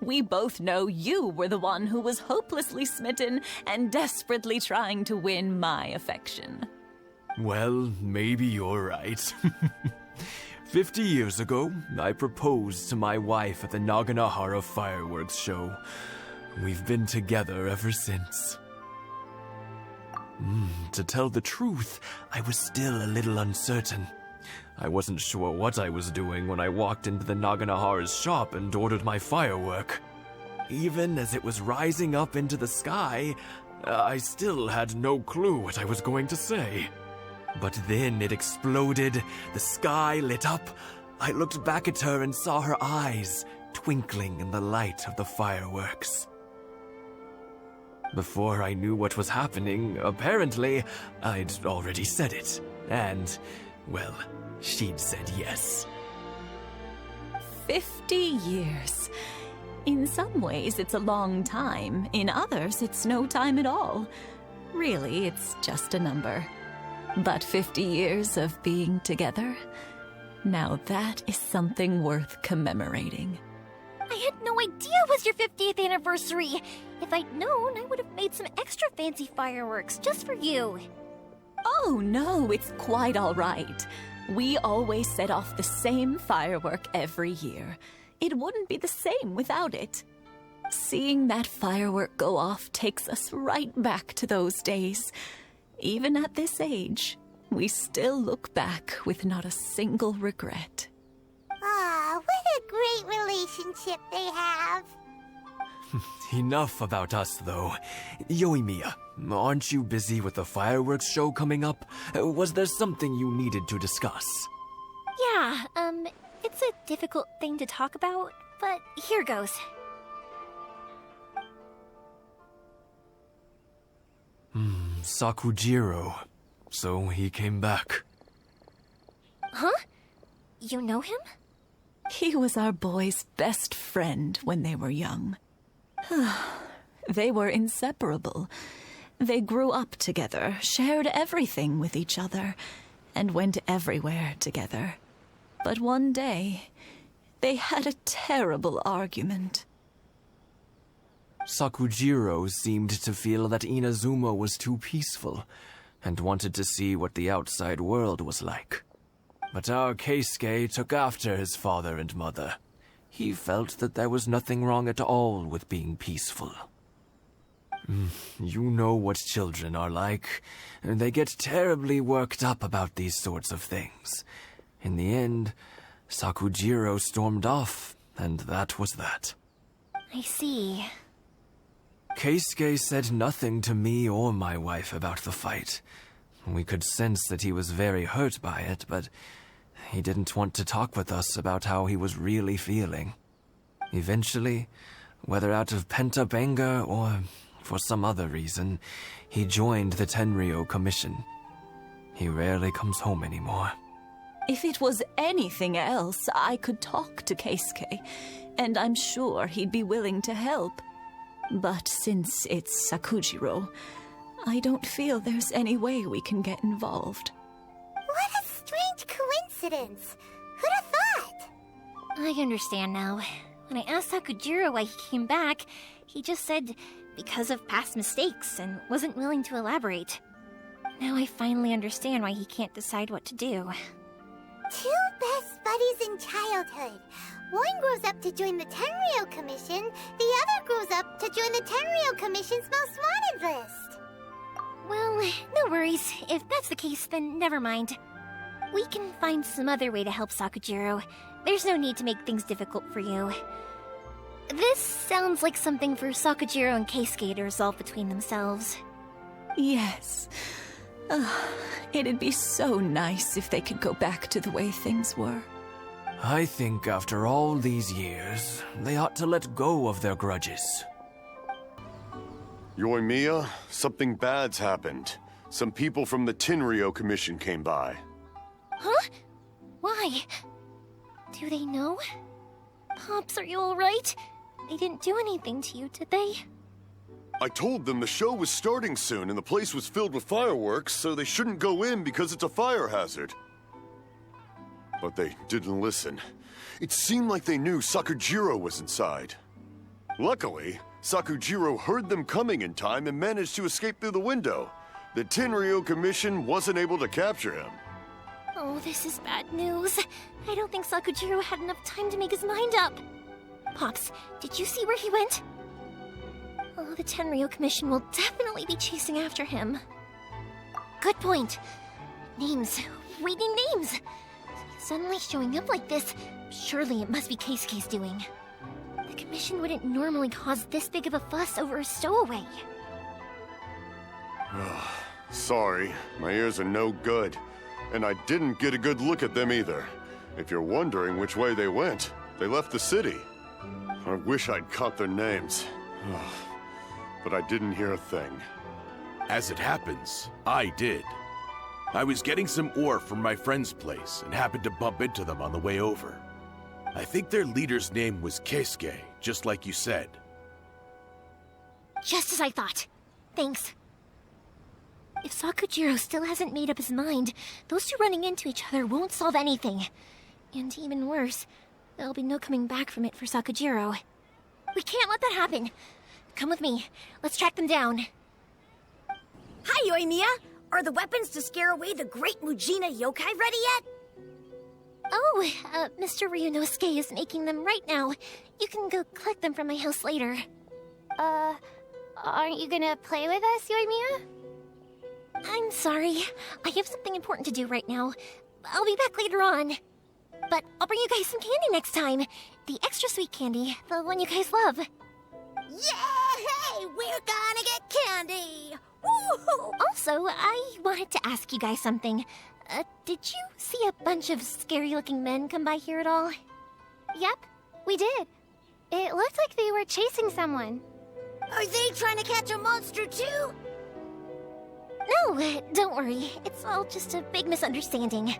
We both know you were the one who was hopelessly smitten and desperately trying to win my affection. Well, maybe you're right. 50 years ago, I proposed to my wife at the Naganohara fireworks show. We've been together ever since. To tell the truth, I was still a little uncertain. I wasn't sure what I was doing when I walked into the Naganohara's shop and ordered my firework. Even as it was rising up into the sky, I still had no clue what I was going to say. But then it exploded, the sky lit up. I looked back at her and saw her eyes twinkling in the light of the fireworks. Before I knew what was happening, apparently, I'd already said it. And, well, she'd said yes. 50 years. In some ways, it's a long time. In others, it's no time at all. Really, it's just a number. But 50 years of being together? Now that is something worth commemorating. I idea it was your 50th anniversary. If I'd known, I would have made some extra fancy fireworks just for you. Oh, no, it's quite all right. We always set off the same firework every year. It wouldn't be the same without it. Seeing that firework go off takes us right back to those days. Even at this age, we still look back with not a single regret. Ah, what a great relationship they have. Enough about us, though. Yoimiya, aren't you busy with the fireworks show coming up? Was there something you needed to discuss? Yeah, it's a difficult thing to talk about, but here goes. Sakujiro. So he came back. Huh? You know him? He was our boys' best friend when they were young. They were inseparable. They grew up together, shared everything with each other, and went everywhere together. But one day, they had a terrible argument. Sakujiro seemed to feel that Inazuma was too peaceful, and wanted to see what the outside world was like. But our Keisuke took after his father and mother. He felt that there was nothing wrong at all with being peaceful. You know what children are like. They get terribly worked up about these sorts of things. In the end, Sakujiro stormed off, and that was that. I see. Keisuke said nothing to me or my wife about the fight. We could sense that he was very hurt by it, but he didn't want to talk with us about how he was really feeling. Eventually, whether out of pent-up anger or for some other reason, he joined the Tenryou Commission. He rarely comes home anymore. If it was anything else, I could talk to Keisuke, and I'm sure he'd be willing to help. But since it's Sakujiro, I don't feel there's any way we can get involved. What a strange coincidence. Who'd have thought? I understand now. When I asked Sakujiro why he came back, he just said because of past mistakes and wasn't willing to elaborate. Now I finally understand why he can't decide what to do. Two best buddies in childhood. One grows up to join the Tenryou Commission, the other grows up to join the Tenryou Commission's most wanted list. Well, no worries. If that's the case, then never mind. We can find some other way to help Sakujiro. There's no need to make things difficult for you. This sounds like something for Sakujiro and Keisuke to resolve between themselves. Yes. It'd be so nice if they could go back to the way things were. I think after all these years, they ought to let go of their grudges. Yoimiya, something bad's happened. Some people from the Tenryou Commission came by. Huh? Why? Do they know? Pops, are you alright? They didn't do anything to you, did they? I told them the show was starting soon and the place was filled with fireworks, so they shouldn't go in because it's a fire hazard. But they didn't listen. It seemed like they knew Sakujiro was inside. Luckily, Sakujiro heard them coming in time and managed to escape through the window. The Tenryou Commission wasn't able to capture him. Oh, this is bad news. I don't think Sakujiro had enough time to make his mind up. Pops, did you see where he went? Oh, the Tenryou Commission will definitely be chasing after him. Good point. Names. Reading names. Suddenly showing up like this, surely it must be Keisuke's doing. The Commission wouldn't normally cause this big of a fuss over a stowaway. Sorry, my ears are no good. And I didn't get a good look at them either. If you're wondering which way they went, they left the city. I wish I'd caught their names. But I didn't hear a thing. As it happens, I did. I was getting some ore from my friend's place and happened to bump into them on the way over. I think their leader's name was Keisuke, just like you said. Just as I thought. Thanks. If Sakujiro still hasn't made up his mind, those two running into each other won't solve anything. And even worse, there'll be no coming back from it for Sakujiro. We can't let that happen. Come with me. Let's track them down. Hi, Yoimiya! Are the weapons to scare away the great Mujina yokai ready yet? Oh, Mr. Ryunosuke is making them right now. You can go collect them from my house later. Aren't you gonna play with us, Yoimiya? I'm sorry. I have something important to do right now. I'll be back later on. But I'll bring you guys some candy next time. The extra sweet candy, the one you guys love. Yay! We're gonna get candy! Woo! Also, I wanted to ask you guys something. Did you see a bunch of scary-looking men come by here at all? Yep, we did. It looked like they were chasing someone. Are they trying to catch a monster too? No, don't worry. It's all just a big misunderstanding.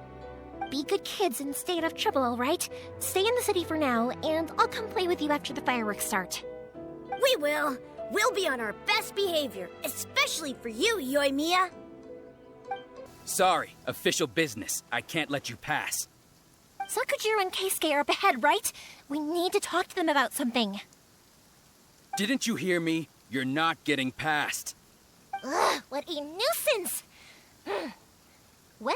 Be good kids and stay out of trouble, all right? Stay in the city for now, and I'll come play with you after the fireworks start. We will. We'll be on our best behavior, especially for you, Yoimiya. Sorry, official business. I can't let you pass. Sakujiro and Keisuke are up ahead, right? We need to talk to them about something. Didn't you hear me? You're not getting past. Ugh, what a nuisance! Well,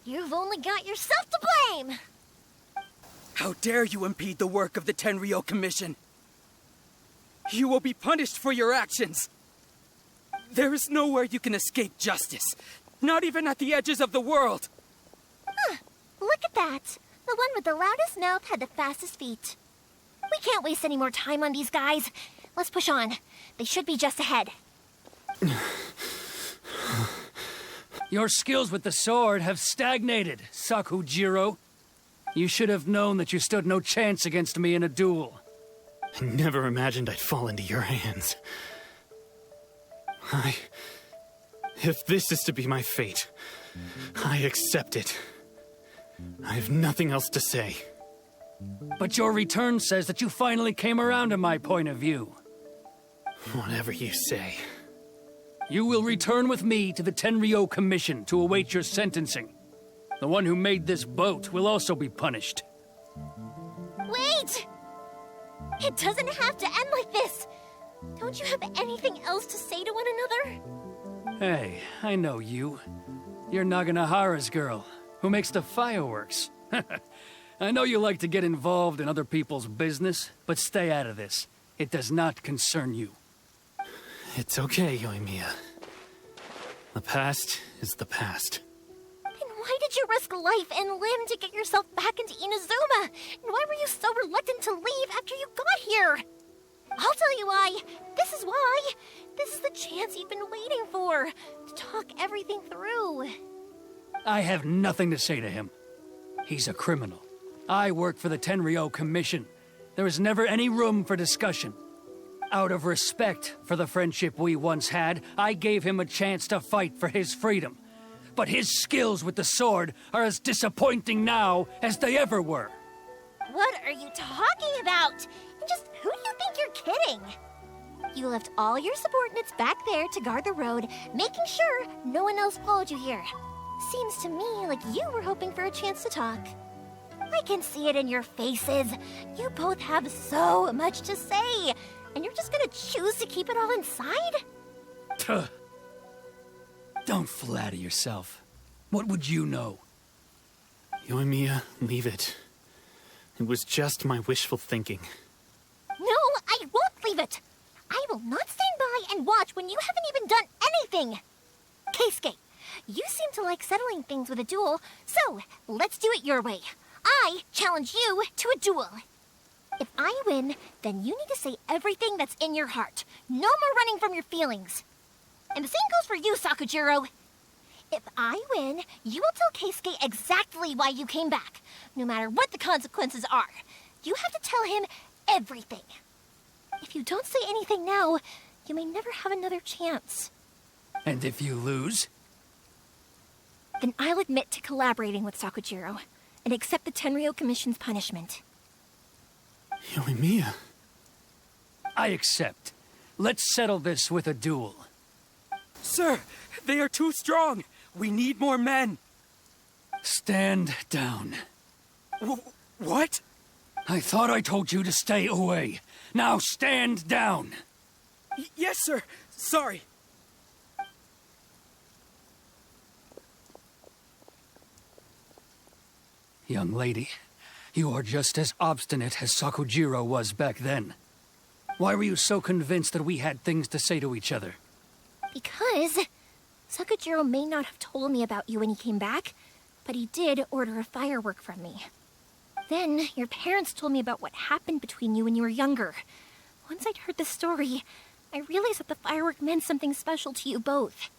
you've only got yourself to blame! How dare you impede the work of the Tenryou Commission? You will be punished for your actions. There is nowhere you can escape justice. Not even at the edges of the world. Look at that. The one with the loudest mouth had the fastest feet. We can't waste any more time on these guys. Let's push on. They should be just ahead. Your skills with the sword have stagnated, Sakujiro. You should have known that you stood no chance against me in a duel. I never imagined I'd fall into your hands. If this is to be my fate, I accept it. I have nothing else to say. But your return says that you finally came around to my point of view. Whatever you say. You will return with me to the Tenryou Commission to await your sentencing. The one who made this boat will also be punished. Wait! It doesn't have to end like this! Don't you have anything else to say to one another? Hey, I know you. You're Naganohara's girl, who makes the fireworks. I know you like to get involved in other people's business, but stay out of this. It does not concern you. It's okay, Yoimiya. The past is the past. Then why did you risk life and limb to get yourself back into Inazuma? And why were you so reluctant to leave after you got here? I'll tell you why. This is why. This is the chance you've been waiting for, to talk everything through. I have nothing to say to him. He's a criminal. I work for the Tenryou Commission. There is never any room for discussion. Out of respect for the friendship we once had, I gave him a chance to fight for his freedom. But his skills with the sword are as disappointing now as they ever were. What are you talking about? And just who do you think you're kidding? You left all your subordinates back there to guard the road, making sure no one else followed you here. Seems to me like you were hoping for a chance to talk. I can see it in your faces. You both have so much to say, and you're just gonna choose to keep it all inside? Tuh. Don't flatter yourself. What would you know? Yoimiya, leave it. It was just my wishful thinking. No, I won't leave it! I will not stand by and watch when you haven't even done anything! Keisuke, you seem to like settling things with a duel, so let's do it your way. I challenge you to a duel. If I win, then you need to say everything that's in your heart. No more running from your feelings. And the same goes for you, Sakujiro. If I win, you will tell Keisuke exactly why you came back, no matter what the consequences are. You have to tell him everything. If you don't say anything now, you may never have another chance. And if you lose? Then I'll admit to collaborating with Sakujiro and accept the Tenryou Commission's punishment. Yoimiya. I accept. Let's settle this with a duel. Sir, they are too strong. We need more men. Stand down. What? I thought I told you to stay away. Now stand down. Yes, sir. Sorry. Young lady, you are just as obstinate as Sakujiro was back then. Why were you so convinced that we had things to say to each other? Because Sakujiro may not have told me about you when he came back, but he did order a firework from me. Then your parents told me about what happened between you when you were younger. Once I'd heard the story, I realized that the firework meant something special to you both.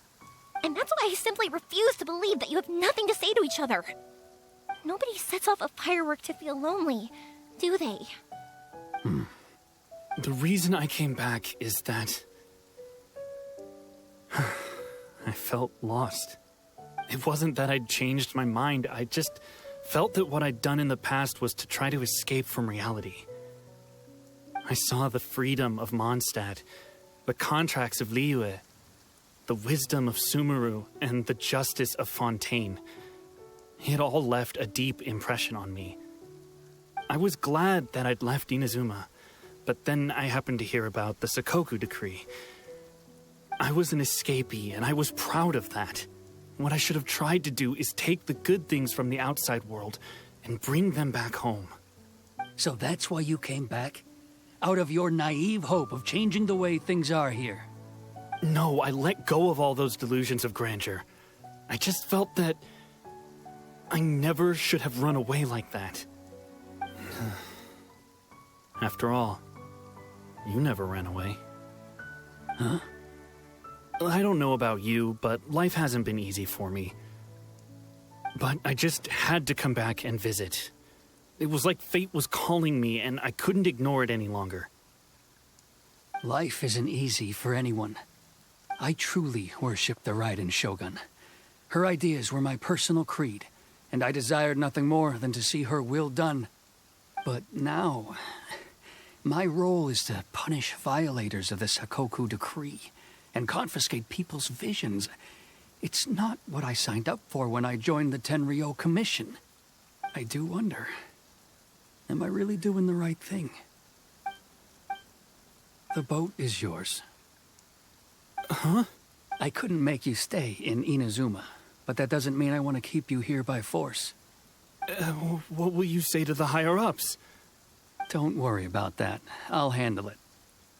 And that's why I simply refuse to believe that you have nothing to say to each other. Nobody sets off a firework to feel lonely, do they? The reason I came back is that I felt lost. It wasn't that I'd changed my mind, I just felt that what I'd done in the past was to try to escape from reality. I saw the freedom of Mondstadt, the contracts of Liyue, the wisdom of Sumeru, and the justice of Fontaine. It all left a deep impression on me. I was glad that I'd left Inazuma, but then I happened to hear about the Sakoku decree. I was an escapee, and I was proud of that. What I should have tried to do is take the good things from the outside world and bring them back home. So that's why you came back? Out of your naive hope of changing the way things are here? No, I let go of all those delusions of grandeur. I just felt that I never should have run away like that. After all, you never ran away. Huh? I don't know about you, but life hasn't been easy for me. But I just had to come back and visit. It was like fate was calling me, and I couldn't ignore it any longer. Life isn't easy for anyone. I truly worship the Raiden Shogun. Her ideas were my personal creed, and I desired nothing more than to see her will done. But now, my role is to punish violators of the Sakoku decree and confiscate people's visions. It's not what I signed up for when I joined the Tenryou Commission. I do wonder, am I really doing the right thing? The boat is yours. Huh? I couldn't make you stay in Inazuma, but that doesn't mean I want to keep you here by force. What will you say to the higher-ups? Don't worry about that. I'll handle it.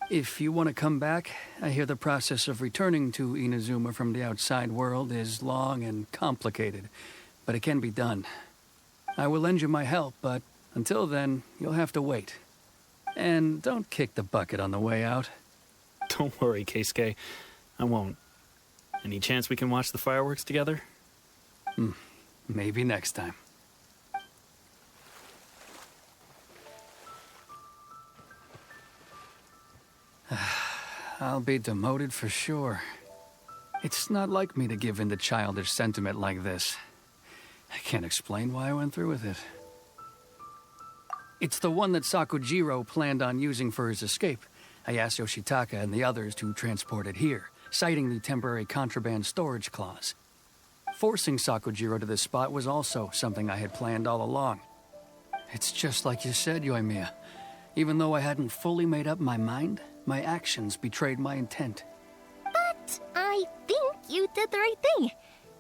If you want to come back, I hear the process of returning to Inazuma from the outside world is long and complicated, but it can be done. I will lend you my help, but until then, you'll have to wait. And don't kick the bucket on the way out. Don't worry, Keisuke. I won't. Any chance we can watch the fireworks together? Maybe next time. I'll be demoted for sure. It's not like me to give in to childish sentiment like this. I can't explain why I went through with it. It's the one that Sakujiro planned on using for his escape. I asked Yoshitaka and the others to transport it here, citing the temporary contraband storage clause. Forcing Sakujiro to this spot was also something I had planned all along. It's just like you said, Yoimiya. Even though I hadn't fully made up my mind, my actions betrayed my intent. But I think you did the right thing.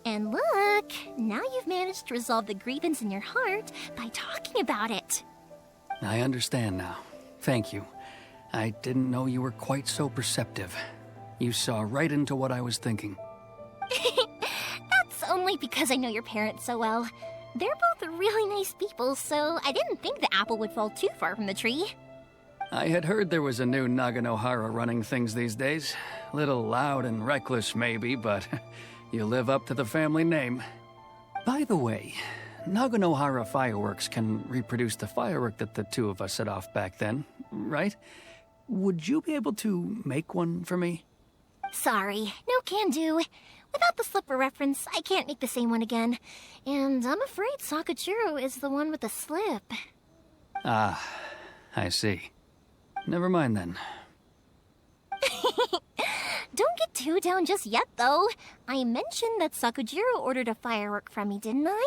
And look, now you've managed to resolve the grievance in your heart by talking about it. I understand now. Thank you. I didn't know you were quite so perceptive. You saw right into what I was thinking. That's only because I know your parents so well. They're both really nice people, so I didn't think the apple would fall too far from the tree. I had heard there was a new Naganohara running things these days. Little loud and reckless, maybe, but you live up to the family name. By the way, Naganohara fireworks can reproduce the firework that the two of us set off back then, right? Would you be able to make one for me? Sorry, no can do. Without the slipper reference, I can't make the same one again. And I'm afraid Sakujiro is the one with the slip. Ah, I see. Never mind then. Don't get too down just yet, though. I mentioned that Sakujiro ordered a firework from me, didn't I?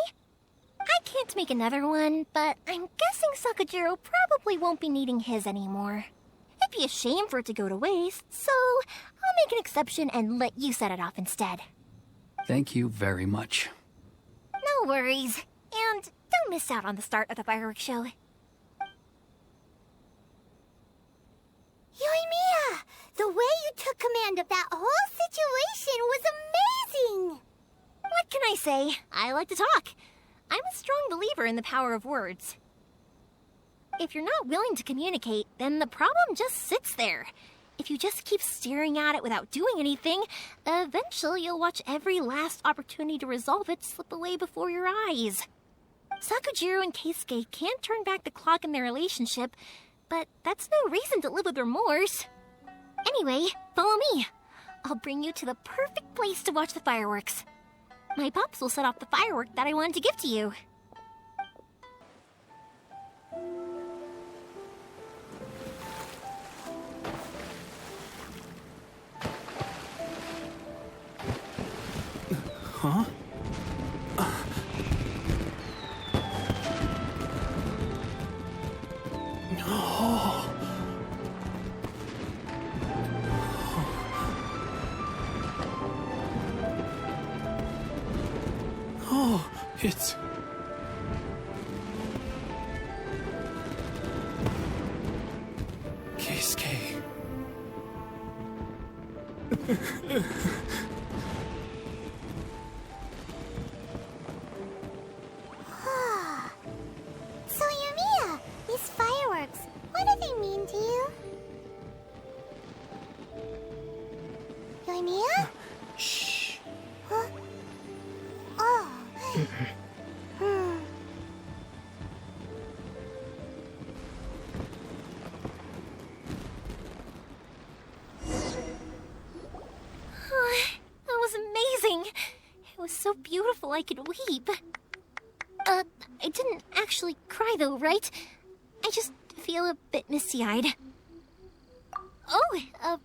I can't make another one, but I'm guessing Sakajiro probably won't be needing his anymore. It'd be a shame for it to go to waste, so I'll make an exception and let you set it off instead. Thank you very much. No worries. And don't miss out on the start of the fireworks show. Yoimiya! The way you took command of that whole situation was amazing! What can I say? I like to talk. I'm a strong believer in the power of words. If you're not willing to communicate, then the problem just sits there. If you just keep staring at it without doing anything, eventually you'll watch every last opportunity to resolve it slip away before your eyes. Sakujiro and Keisuke can't turn back the clock in their relationship, but that's no reason to live with remorse. Anyway, follow me. I'll bring you to the perfect place to watch the fireworks. My pops will set off the firework that I wanted to give to you. Huh? Oh, it's... Keisuke. So, Yoimiya, these fireworks, what do they mean to you? Yoimiya? Shh. Huh? Oh. That was amazing. It was so beautiful I could weep. I didn't actually cry though, right? I just feel a bit misty-eyed. Oh,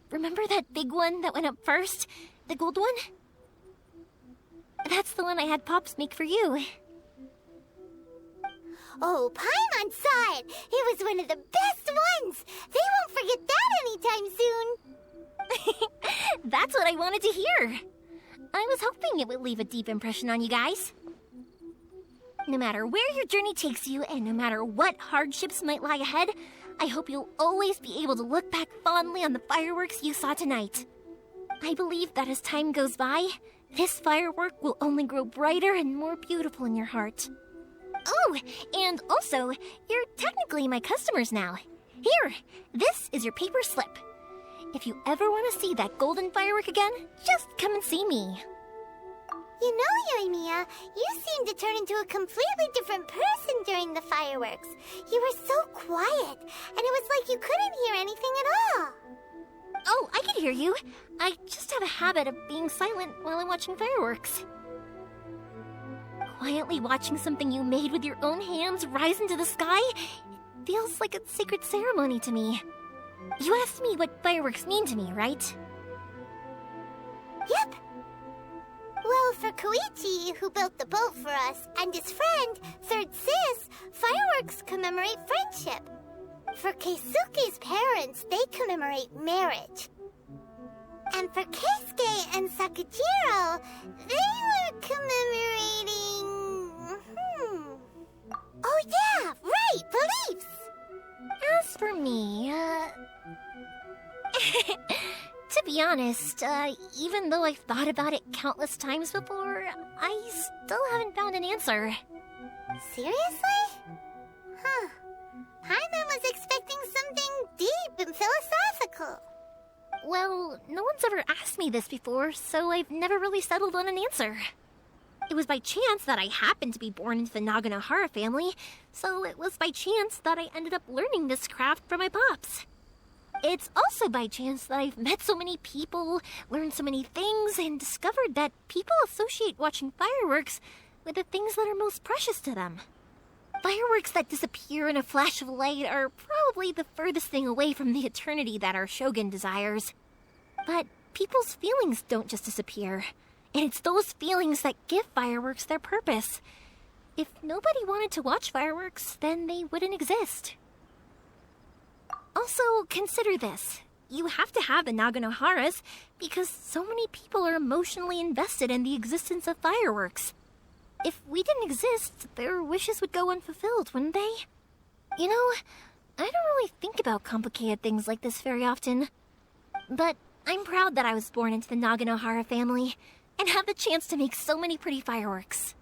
remember that big one that went up first? The gold one? That's the one I had Pops make for you. Oh, Paimon saw it! It was one of the best ones! They won't forget that anytime soon! That's what I wanted to hear. I was hoping it would leave a deep impression on you guys. No matter where your journey takes you, and no matter what hardships might lie ahead, I hope you'll always be able to look back fondly on the fireworks you saw tonight. I believe that as time goes by, this firework will only grow brighter and more beautiful in your heart. Oh, and also, you're technically my customers now. Here, this is your paper slip. If you ever want to see that golden firework again, just come and see me. You know, Yoimiya, you seemed to turn into a completely different person during the fireworks. You were so quiet, and it was like you couldn't hear anything at all. Oh, I can hear you. I just have a habit of being silent while I'm watching fireworks. Quietly watching something you made with your own hands rise into the sky feels like a sacred ceremony to me. You asked me what fireworks mean to me, right? Yep. Well, for Koichi, who built the boat for us, and his friend, Third Sis, fireworks commemorate friendship. For Keisuke's parents, they commemorate marriage. And for Keisuke and Sakajiro, they were commemorating... Oh yeah, right, beliefs! As for me, to be honest, even though I've thought about it countless times before, I still haven't found an answer. Seriously? Huh. Paimon was expecting something deep and philosophical. Well, no one's ever asked me this before, so I've never really settled on an answer. It was by chance that I happened to be born into the Naganohara family, so it was by chance that I ended up learning this craft from my pops. It's also by chance that I've met so many people, learned so many things, and discovered that people associate watching fireworks with the things that are most precious to them. Fireworks that disappear in a flash of light are probably the furthest thing away from the eternity that our shogun desires. But people's feelings don't just disappear, and it's those feelings that give fireworks their purpose. If nobody wanted to watch fireworks, then they wouldn't exist. Also, consider this. You have to have the Naganoharas because so many people are emotionally invested in the existence of fireworks. If we didn't exist, their wishes would go unfulfilled, wouldn't they? You know, I don't really think about complicated things like this very often. But I'm proud that I was born into the Naganohara family and have the chance to make so many pretty fireworks.